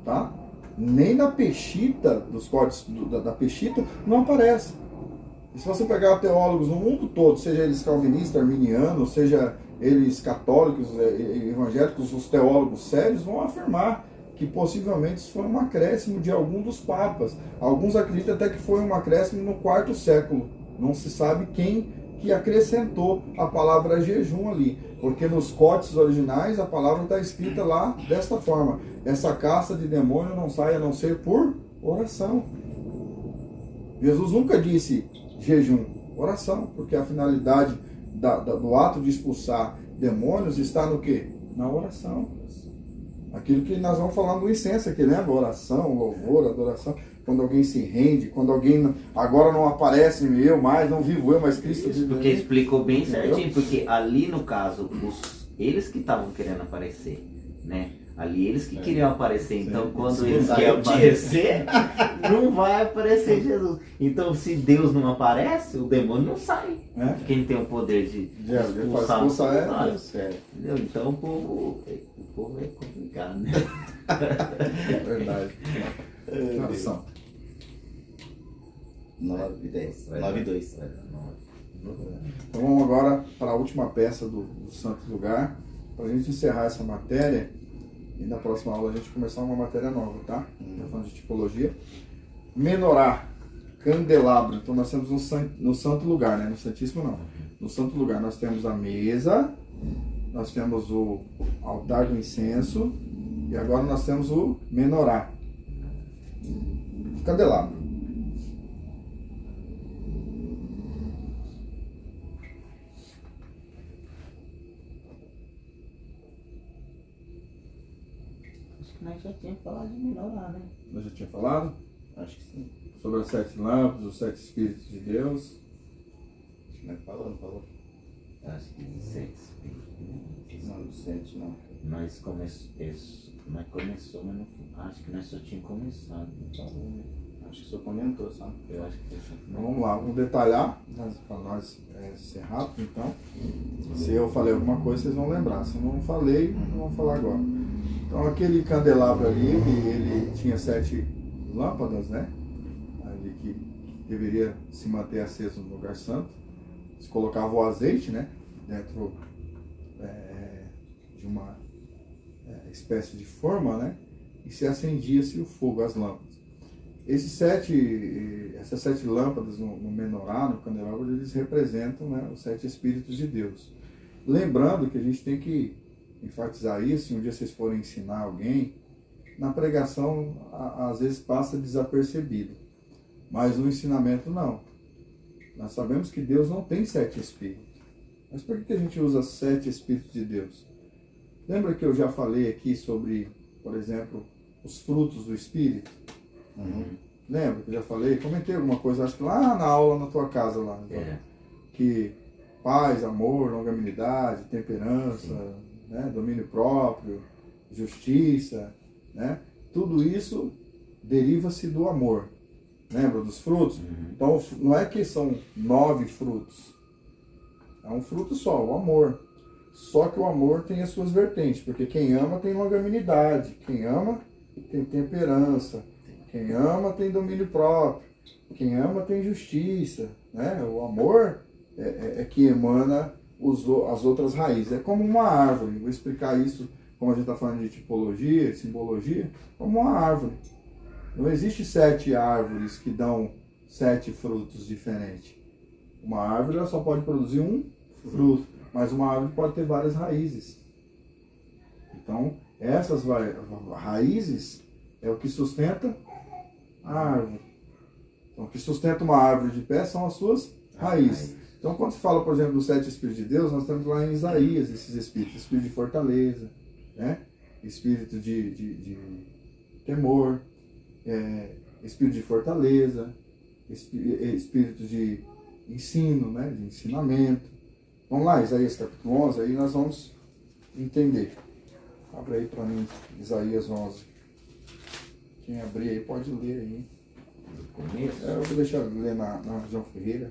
tá? Nem na Peshitta, dos códices da Peshitta, não aparece. E se você pegar teólogos no mundo todo, seja eles calvinistas, arminianos, seja eles católicos, evangélicos, os teólogos sérios vão afirmar que possivelmente isso foi um acréscimo de algum dos papas. Alguns acreditam até que foi um acréscimo no quarto século. Não se sabe quem que acrescentou a palavra jejum ali. Porque nos códices originais a palavra está escrita lá desta forma. Essa caça de demônio não sai a não ser por oração. Jesus nunca disse jejum, oração. Porque a finalidade do ato de expulsar demônios está no quê? Na oração. Aquilo que nós vamos falar do incenso aqui, lembra? Oração, louvor, adoração. Quando alguém se rende, quando alguém agora não aparece eu mais, não vivo eu, mas Cristo vive. Porque explicou bem certinho, porque ali no caso, eles que estavam querendo aparecer, né? Ali eles que queriam aparecer, então quando eles querem aparecer, não vai aparecer Jesus. Então se Deus não aparece, o demônio não sai. Quem tem o poder de expulsar é Deus. Entendeu? Então o povo é complicado, né? Verdade. Oração. 9 e 10. 9 e 2. Então vamos agora para a última peça do Santo Lugar, para a gente encerrar essa matéria. E na próxima aula a gente começar uma matéria nova, tá? Estamos falando de tipologia. Menorá, candelabro. Então nós temos no santo lugar, né? No santíssimo não. No santo lugar nós temos a mesa, nós temos o altar do incenso e agora nós temos o menorá. Candelabro. Nós já tínhamos falado de menorá, né? Nós já tínhamos falado? Acho que sim. Sobre as 7 lâmpadas, os 7 Espíritos de Deus. Acho que não falou. Acho que 7 espíritos. Não, 7 não. Nós começou, mas não, acho que nós só tínhamos começado. Não falou, né? Acho que só comentou, sabe? Eu acho que foi assim. Então vamos lá, vamos detalhar para nós ser rápido. Então, se eu falei alguma coisa, vocês vão lembrar. Se eu não falei, não vou falar agora. Então aquele candelabro ali, ele tinha 7 lâmpadas, né? Ali que deveria se manter aceso no lugar santo. Se colocava o azeite, né? Dentro de uma espécie de forma, né? E se acendia-se o fogo, as lâmpadas. Essas 7 lâmpadas no menorá, no candelabro, eles representam, né, os 7 Espíritos de Deus. Lembrando que a gente tem que enfatizar isso, se um dia vocês forem ensinar alguém, na pregação às vezes passa desapercebido, mas no ensinamento não. Nós sabemos que Deus não tem 7 Espíritos. Mas por que a gente usa 7 Espíritos de Deus? Lembra que eu já falei aqui sobre, por exemplo, os frutos do Espírito? Lembra que eu já falei? Comentei alguma coisa, acho que lá na aula na tua casa lá. Que paz, amor, longanimidade, temperança, né, domínio próprio, justiça, né? Tudo isso deriva-se do amor. Lembra dos frutos? Então não é que são 9 frutos. É um fruto só, o amor. Só que o amor tem as suas vertentes, porque quem ama tem longanimidade, quem ama tem temperança, quem ama tem domínio próprio, quem ama tem justiça, né? O amor é que emana as outras raízes. É como uma árvore. Vou explicar isso, como a gente está falando de tipologia, simbologia, como uma árvore. Não existe 7 árvores que dão 7 frutos diferentes. Uma árvore ela só pode produzir um fruto, mas uma árvore pode ter várias raízes. Então, essas raízes é o que sustenta a árvore. Então, o que sustenta uma árvore de pé são as suas raízes. Então, quando se fala, por exemplo, dos 7 Espíritos de Deus, nós temos lá em Isaías esses espíritos. Espírito de fortaleza, né? Espírito de temor, espírito de fortaleza, espírito de ensino, né? De ensinamento. Vamos lá, Isaías capítulo 11, aí nós vamos entender. Abre aí para mim, Isaías 11. Quem abrir aí pode ler aí. Começo, Eu vou deixar ler na João Ferreira.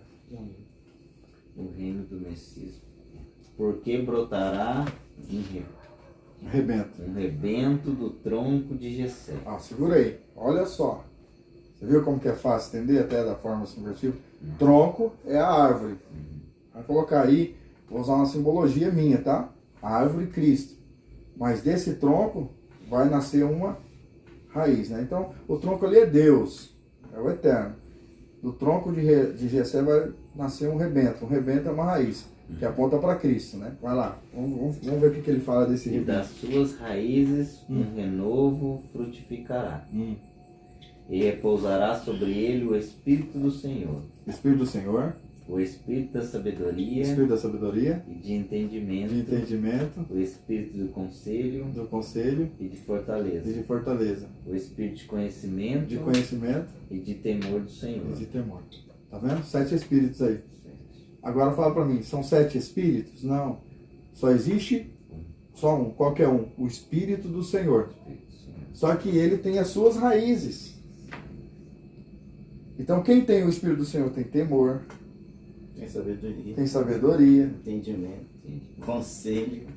o reino do Messias. Porque brotará Arrebenta. um rebento do tronco de Jessé. Segura aí. Olha só. Você viu como que é fácil entender até da forma subvertiva? Tronco é a árvore. Vai colocar aí, vou usar uma simbologia minha, tá? A árvore Cristo. Mas desse tronco vai nascer uma raiz, né? Então, o tronco ali é Deus, é o eterno. Do tronco de Jessé vai nascer um rebento. Um rebento é uma raiz, que aponta para Cristo, né? Vai lá, vamos ver o que ele fala desse E rebento. das suas raízes um renovo frutificará. E repousará sobre ele o Espírito do Senhor, Espírito do Senhor, o Espírito da sabedoria Espírito da sabedoria, e de entendimento, de entendimento, o Espírito do conselho do conselho e de e fortaleza, de fortaleza, o Espírito de conhecimento de conhecimento e de temor do e Senhor. de temor. Tá vendo? 7 espíritos aí. Agora fala para mim, são 7 espíritos? Não. Só existe só um, qualquer um, o Espírito do Senhor. Só que ele tem as suas raízes. Então quem tem o Espírito do Senhor tem temor, tem sabedoria. Entendimento, conselho,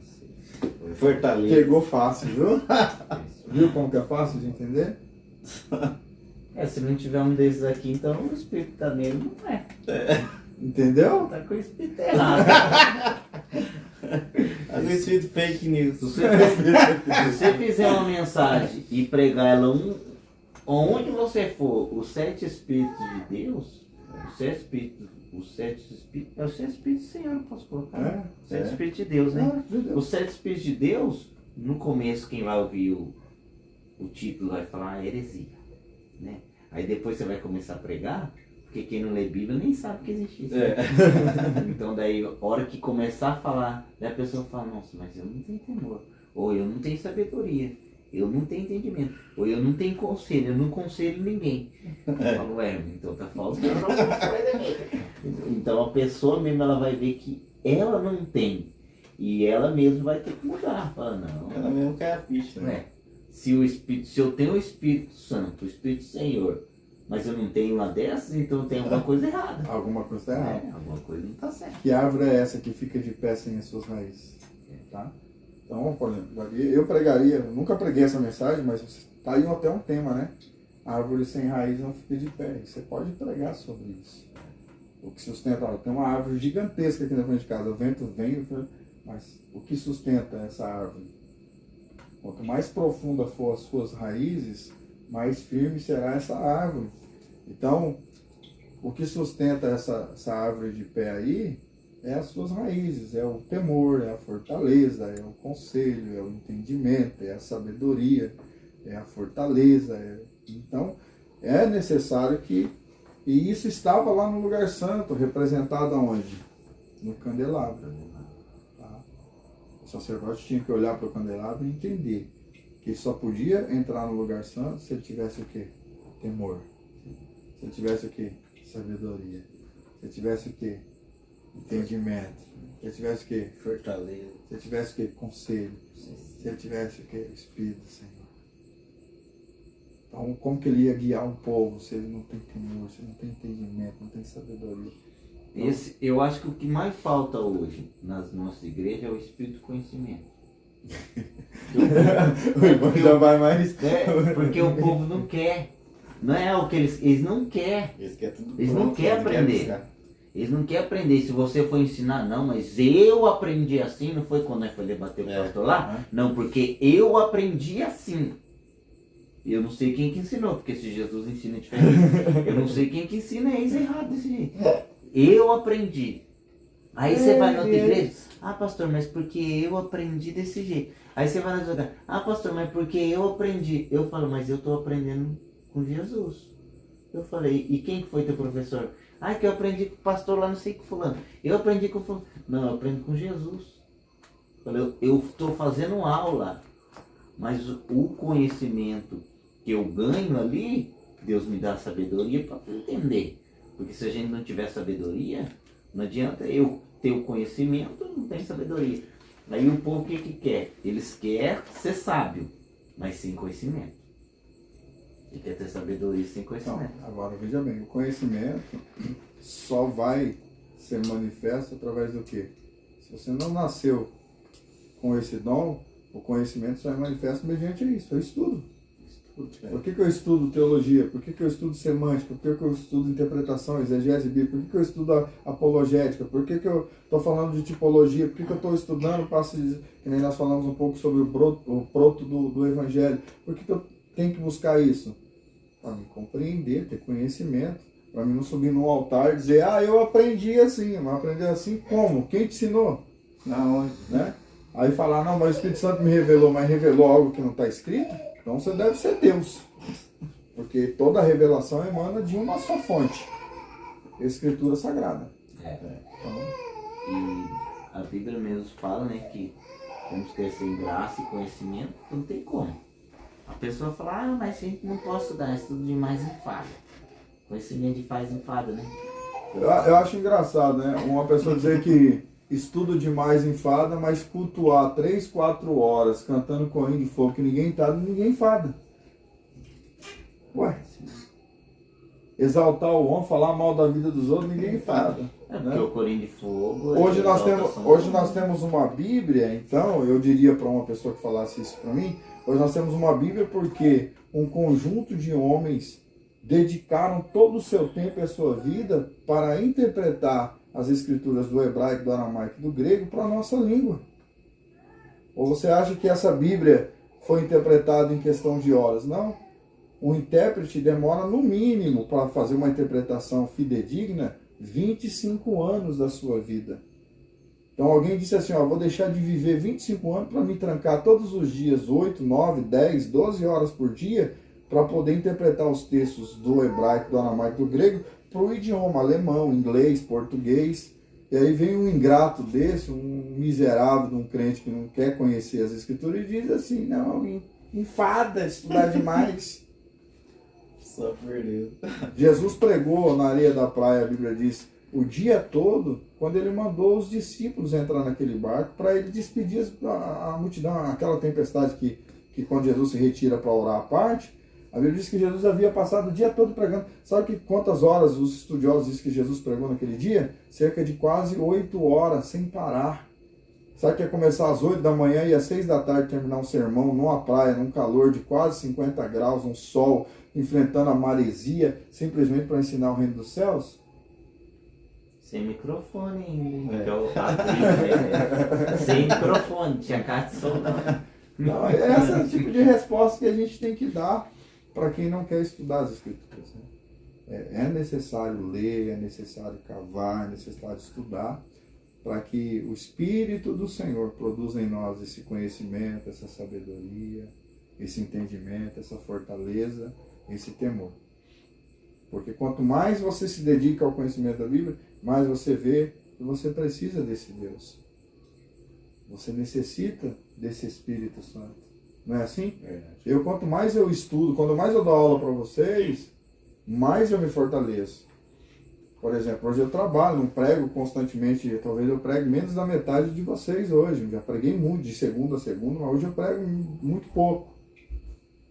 fortaleza. Pegou fácil, viu? Viu como que é fácil de entender? Se não tiver um desses aqui, então o Espírito tá nele, não é. Entendeu? Tá com o Espírito errado. Às vezes feito fake news. Se você fizer uma mensagem e pregar ela onde você for, os 7 Espíritos de Deus, os 7 Espíritos, é os 7 Espíritos do Senhor, eu posso colocar. É, Os 7 Espíritos de Deus, né? de Deus. Os 7 Espíritos de Deus, no começo, quem vai ouvir o título vai falar heresia, né? Aí depois você vai começar a pregar, porque quem não lê Bíblia nem sabe que existe isso. né? Então daí, a hora que começar a falar, daí a pessoa fala, nossa, mas eu não tenho temor, ou eu não tenho sabedoria, eu não tenho entendimento, ou eu não tenho conselho, eu não conselho ninguém. Eu falo, então tá faltando alguma coisa aqui. Então a pessoa mesmo, ela vai ver que ela não tem, e ela mesma vai ter que mudar. Fala, não, Ela mesmo cai a ficha, né? se eu tenho o Espírito Santo, o Espírito do Senhor, mas eu não tenho uma dessas, então tem alguma coisa errada. Alguma coisa está errada. Alguma coisa não está certa. Que árvore é essa que fica de pé sem as suas raízes? Tá? Então, por exemplo, eu pregaria, nunca preguei essa mensagem, mas está aí até um tema, né? Árvore sem raiz não fica de pé. E você pode pregar sobre isso. O que sustenta, tem uma árvore gigantesca aqui na frente de casa, o vento vem, mas o que sustenta essa árvore? Quanto mais profunda for as suas raízes, mais firme será essa árvore. Então, o que sustenta essa árvore de pé aí é as suas raízes, é o temor, é a fortaleza, é o conselho, é o entendimento, é a sabedoria, é a fortaleza. Então, é necessário que... E isso estava lá no lugar santo, representado aonde? No candelabro. Tá? O sacerdote tinha que olhar para o candelabro e entender que ele só podia entrar no lugar santo se ele tivesse o quê? Temor. Se ele tivesse o quê? Sabedoria. Se ele tivesse o quê? Entendimento. Se ele tivesse o quê? Fortaleza. Se ele tivesse o quê? Conselho. Se ele tivesse o quê? Espírito do Senhor. Então, como que ele ia guiar um povo se ele não tem temor, se ele não tem entendimento, não tem sabedoria? Eu acho que o que mais falta hoje nas nossas igrejas é o espírito de conhecimento. O irmão já vai mais. Porque o povo não quer. Não é o que eles não querem. Eles não querem aprender. Eles não querem aprender. Se você for ensinar, não, mas eu aprendi assim, não foi quando nós foi debater com o pastor lá? Não, porque eu aprendi assim. Eu não sei quem que ensinou, porque se Jesus ensina diferente, eu não sei quem que ensina isso errado desse jeito. Eu aprendi. Aí você vai na outra igreja, pastor, mas porque eu aprendi desse jeito. Aí você vai na outra igreja, pastor, mas porque eu aprendi. Eu falo, mas eu estou aprendendo com Jesus. Eu falei, e quem que foi teu professor? Que eu aprendi com o pastor lá, não sei que fulano. Eu aprendi com fulano. Não, eu aprendi com Jesus. Eu falei, eu estou fazendo aula, mas o conhecimento que eu ganho ali, Deus me dá sabedoria para entender. Porque se a gente não tiver sabedoria, não adianta eu ter o conhecimento, não tem sabedoria. Aí o povo o que quer? Eles querem ser sábio, mas sem conhecimento. Ele quer ter sabedoria sem conhecimento. Não, agora veja bem, o conhecimento só vai ser manifesto através do quê? Se você não nasceu com esse dom, o conhecimento só é manifesto mediante isso, o estudo. Por que eu estudo teologia? Por que eu estudo semântica? Por que eu estudo interpretação, exegese bíblica? Por que eu estudo apologética? Por que eu estou falando de tipologia? Por que eu estou estudando, que nem nós falamos um pouco sobre o proto do evangelho? Por que eu tenho que buscar isso? Para me compreender, ter conhecimento, para mim não subir num altar e dizer, eu aprendi assim, mas aprendi assim como? Quem te ensinou? Não, né? Aí falar, não, mas o Espírito Santo me revelou, mas revelou algo que não está escrito? Então você deve ser Deus. Porque toda revelação emana de uma só fonte. Escritura Sagrada. Então, e a Bíblia mesmo fala, né, que vamos crescer em graça e conhecimento, não tem como. A pessoa fala, mas a gente não pode estudar, estudo demais enfada. Conhecimento de faz enfada, né? Eu acho engraçado, né? Uma pessoa dizer que estudo demais enfada, mas cultuar 3, 4 horas cantando corinho de fogo que ninguém enfada. Ué? Exaltar o homem, falar mal da vida dos outros, ninguém enfada. Porque né? o corinho de fogo... Hoje nós temos uma Bíblia, então, eu diria para uma pessoa que falasse isso para mim, hoje nós temos uma Bíblia porque um conjunto de homens dedicaram todo o seu tempo e a sua vida para interpretar as escrituras do hebraico, do aramaico e do grego para a nossa língua. Ou você acha que essa Bíblia foi interpretada em questão de horas? Não. O intérprete demora no mínimo para fazer uma interpretação fidedigna 25 anos da sua vida. Então alguém disse assim, vou deixar de viver 25 anos para me trancar todos os dias 8, 9, 10, 12 horas por dia para poder interpretar os textos do hebraico, do aramaico e do grego para o idioma alemão, inglês, português. E aí vem um ingrato desse, um miserável de um crente que não quer conhecer as escrituras e diz assim, não, enfada estudar demais. Só perdeu. Jesus pregou na areia da praia, a Bíblia diz, o dia todo, quando ele mandou os discípulos entrar naquele barco para ele despedir a multidão, aquela tempestade que quando Jesus se retira para orar à parte, a Bíblia diz que Jesus havia passado o dia todo pregando. Sabe que quantas horas os estudiosos dizem que Jesus pregou naquele dia? Cerca de quase 8 horas, sem parar. Sabe que ia começar às 8 da manhã e às 6 da tarde terminar um sermão numa praia, num calor de quase 50 graus, um sol, enfrentando a maresia, simplesmente para ensinar o reino dos céus? Sem microfone ainda. Né? Sem microfone, tinha caixa de som não. Não, esse é o tipo de resposta que a gente tem que dar para quem não quer estudar as escrituras. Né? É necessário ler, é necessário cavar, é necessário estudar para que o Espírito do Senhor produza em nós esse conhecimento, essa sabedoria, esse entendimento, essa fortaleza, esse temor. Porque quanto mais você se dedica ao conhecimento da Bíblia, mais você vê que você precisa desse Deus. Você necessita desse Espírito Santo. Não é assim? Verdade. Quanto mais eu estudo, quanto mais eu dou aula para vocês, mais eu me fortaleço. Por exemplo, hoje eu trabalho, não prego constantemente, talvez eu pregue menos da metade de vocês hoje. Eu já preguei muito, de segunda a segunda, mas hoje eu prego muito pouco.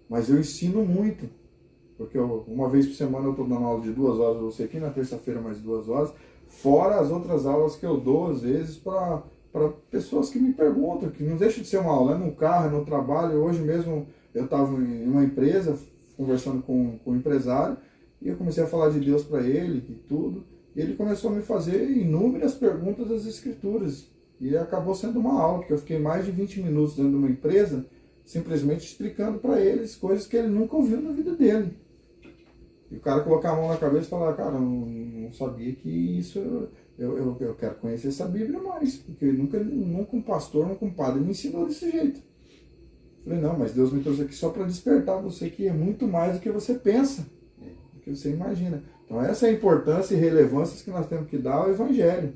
Mas eu ensino muito. Porque uma vez por semana eu estou dando aula de 2 horas, você aqui na terça-feira mais 2 horas. Fora as outras aulas que eu dou, às vezes, para pessoas que me perguntam, que não deixa de ser uma aula, é no carro, é no trabalho. Hoje mesmo eu estava em uma empresa, conversando com um empresário, e eu comecei a falar de Deus para ele e tudo, e ele começou a me fazer inúmeras perguntas das Escrituras, e acabou sendo uma aula, porque eu fiquei mais de 20 minutos dentro de uma empresa, simplesmente explicando para eles coisas que ele nunca ouviu na vida dele. E o cara colocar a mão na cabeça e falar, cara, eu não sabia que isso, eu quero conhecer essa Bíblia mais, porque nunca um pastor, nunca um padre me ensinou desse jeito. Eu falei, não, mas Deus me trouxe aqui só para despertar você que é muito mais do que você pensa, do que você imagina. Então essa é a importância e relevância que nós temos que dar ao Evangelho,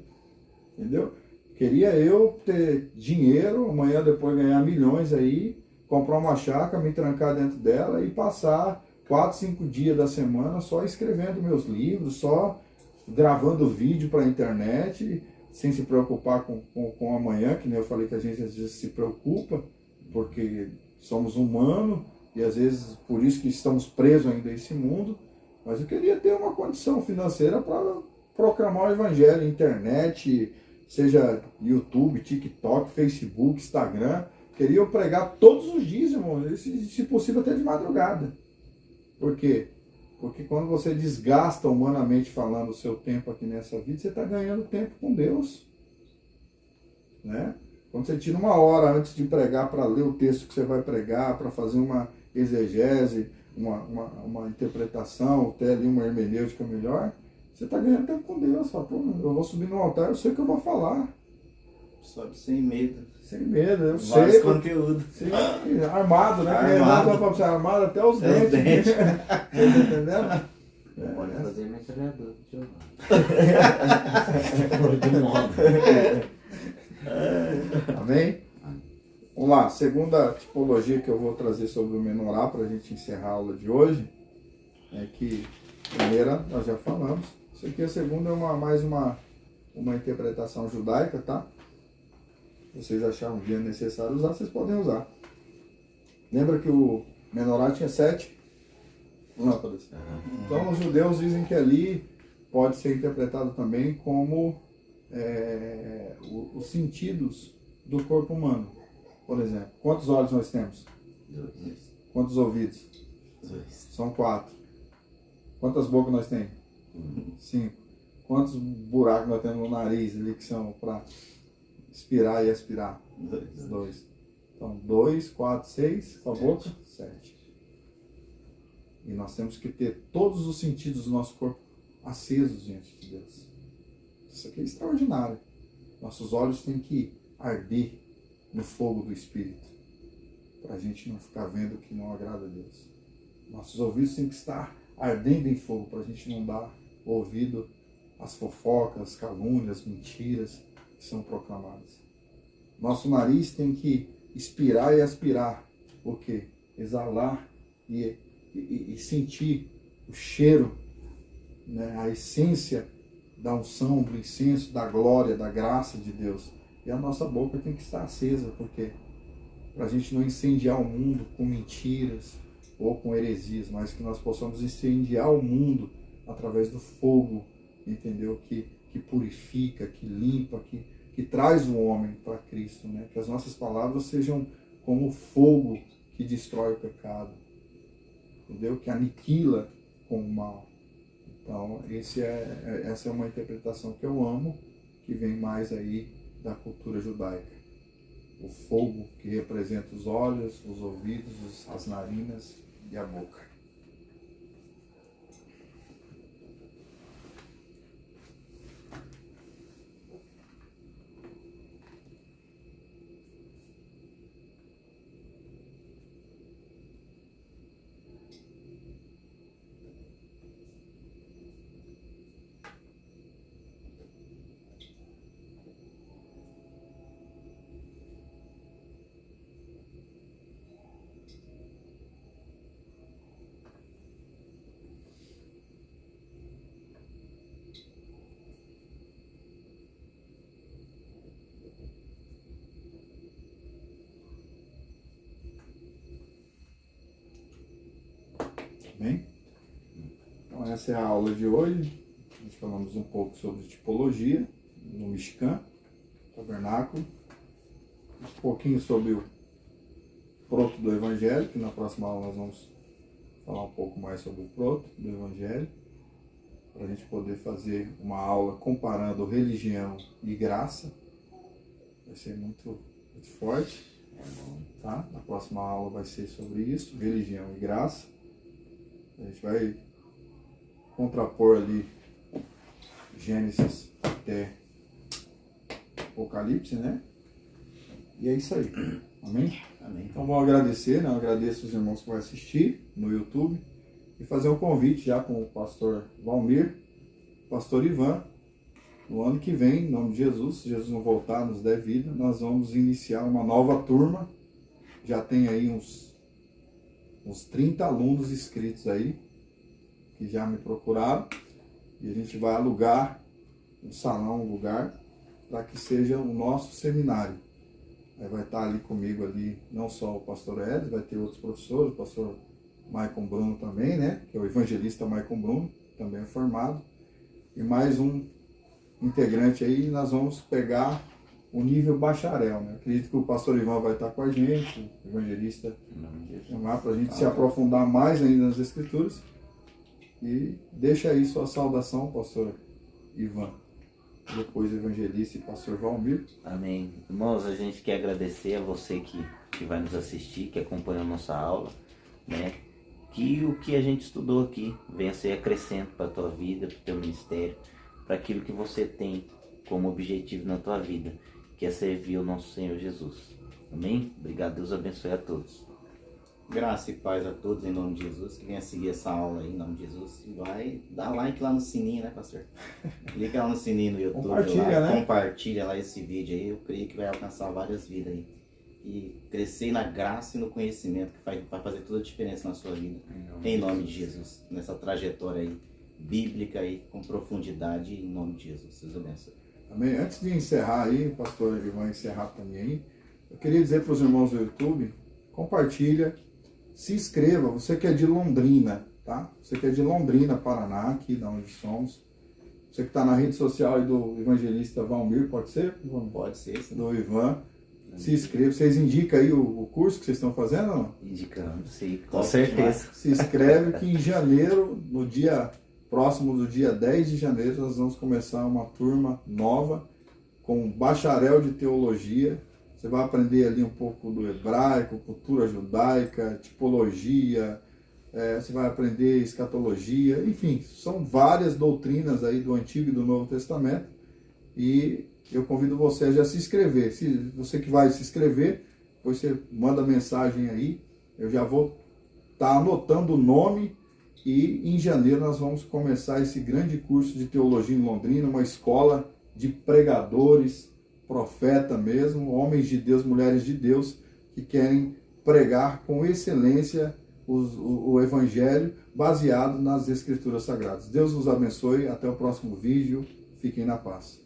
entendeu? Queria eu ter dinheiro, amanhã depois ganhar milhões aí, comprar uma chácara, me trancar dentro dela e passar 4, 5 dias da semana só escrevendo meus livros, só gravando vídeo para a internet, sem se preocupar com amanhã, que nem eu falei que a gente às vezes se preocupa, porque somos humanos e às vezes por isso que estamos presos ainda a esse mundo. Mas eu queria ter uma condição financeira para proclamar o Evangelho, internet, seja YouTube, TikTok, Facebook, Instagram. Queria eu pregar todos os dias, irmão, se possível até de madrugada. Por quê? Porque quando você desgasta humanamente falando o seu tempo aqui nessa vida, você está ganhando tempo com Deus. Né? Quando você tira uma hora antes de pregar para ler o texto que você vai pregar, para fazer uma exegese, uma interpretação, até ali uma hermenêutica melhor, você está ganhando tempo com Deus. Fala, pô, eu vou subir no altar, eu sei o que eu vou falar. Sobe sem medo. Sem medo, eu Vários sei. conteúdo. Sim, armado, né? Armado. Armado até os dentes. Você tá entendendo? Pode fazer metralhador de Jeová. Amém? Vamos lá, segunda tipologia que eu vou trazer sobre o menorá para a gente encerrar a aula de hoje é que a primeira nós já falamos. Isso aqui, a segunda é mais uma interpretação judaica, tá? Se vocês acharem que é necessário usar, vocês podem usar. Lembra que o menorá tinha 7 lâmpadas. Então os judeus dizem que ali pode ser interpretado também como os sentidos do corpo humano. Por exemplo, quantos olhos nós temos? 2. Quantos ouvidos? 2. São 4. Quantas bocas nós temos? 5. Quantos buracos nós temos no nariz ali que são para expirar e expirar? 2. Então 2, 4, 6, com a boca? 7. E nós temos que ter todos os sentidos do nosso corpo acesos diante de Deus. Isso aqui é extraordinário. Nossos olhos têm que arder no fogo do Espírito, para a gente não ficar vendo o que não agrada a Deus. Nossos ouvidos têm que estar ardendo em fogo, para a gente não dar ouvido às fofocas, calúnias, mentiras que são proclamadas. Nosso nariz tem que expirar e aspirar, o quê? Exalar e sentir o cheiro, né? A essência da unção, do incenso, da glória, da graça de Deus. E a nossa boca tem que estar acesa, porque para a gente não incendiar o mundo com mentiras ou com heresias, mas que nós possamos incendiar o mundo através do fogo, entendeu? Que purifica, que limpa, que traz o homem para Cristo, né? Que as nossas palavras sejam como o fogo que destrói o pecado, entendeu? Que aniquila com o mal. Então, essa é uma interpretação que eu amo, que vem mais aí da cultura judaica. O fogo que representa os olhos, os ouvidos, as narinas e a boca. Bem? Então essa é a aula de hoje. A gente falamos um pouco sobre tipologia no Mishkan, tabernáculo, um pouquinho sobre o proto do Evangelho, que na próxima aula nós vamos falar um pouco mais sobre o proto do Evangelho, para a gente poder fazer uma aula comparando religião e graça. Vai ser muito forte. Tá? Na próxima aula vai ser sobre isso, religião e graça. A gente vai contrapor ali Gênesis até Apocalipse, né? E é isso aí. Amém? Amém. Então vou agradecer, né? Eu agradeço os irmãos que vão assistir no YouTube e fazer um convite já com o pastor Valmir, pastor Ivan. No ano que vem, em nome de Jesus, se Jesus não voltar, nos der vida, nós vamos iniciar uma nova turma. Já tem aí uns 30 alunos inscritos aí, que já me procuraram. E a gente vai alugar um salão, um lugar, para que seja o nosso seminário. Aí vai estar ali comigo, ali, não só o pastor Ed, vai ter outros professores, o pastor Maicon Bruno também, né? Que é o evangelista Maicon Bruno, também é formado. E mais um integrante aí, nós vamos pegar o nível bacharel, né? Acredito que o pastor Ivan vai estar com a gente, o evangelista, para a gente se aprofundar mais ainda nas escrituras. E deixa aí sua saudação, pastor Ivan, depois o evangelista e pastor Valmir. Amém. Irmãos, a gente quer agradecer a você que vai nos assistir, que acompanha a nossa aula, né? Que o que a gente estudou aqui venha ser acrescento para a tua vida, para o teu ministério, para aquilo que você tem como objetivo na tua vida, que é servir o nosso Senhor Jesus. Amém? Obrigado, Deus abençoe a todos. Graça e paz a todos em nome de Jesus, que venha seguir essa aula aí em nome de Jesus. E vai dar like lá no sininho, né, pastor? Clica lá no sininho no YouTube. Compartilha, lá, né? Compartilha lá esse vídeo aí. Eu creio que vai alcançar várias vidas aí. E crescer na graça e no conhecimento, que vai fazer toda a diferença na sua vida. Em nome de Jesus. Nessa trajetória aí, bíblica aí, com profundidade, em nome de Jesus. Deus abençoe. Amém? Antes de encerrar aí, o pastor Ivan encerrar também aí, eu queria dizer para os irmãos do YouTube, compartilha, se inscreva, você que é de Londrina, tá? Você que é de Londrina, Paraná, aqui da onde somos. Você que está na rede social aí do evangelista Valmir, pode ser? Pode ser, sim. Do Ivan. Se inscreva. Vocês indicam aí o curso que vocês estão fazendo ou não? Indicando, sim, com Top certeza. Se inscreve que em janeiro, no dia próximo do dia 10 de janeiro, nós vamos começar uma turma nova com bacharel de teologia. Você vai aprender ali um pouco do hebraico, cultura judaica, tipologia, você vai aprender escatologia, enfim, são várias doutrinas aí do Antigo e do Novo Testamento. E eu convido você a já se inscrever. Se você que vai se inscrever, depois você manda mensagem aí, eu já vou estar anotando o nome. E em janeiro nós vamos começar esse grande curso de teologia em Londrina, uma escola de pregadores, profeta mesmo, homens de Deus, mulheres de Deus, que querem pregar com excelência o Evangelho baseado nas Escrituras Sagradas. Deus nos abençoe, até o próximo vídeo, fiquem na paz.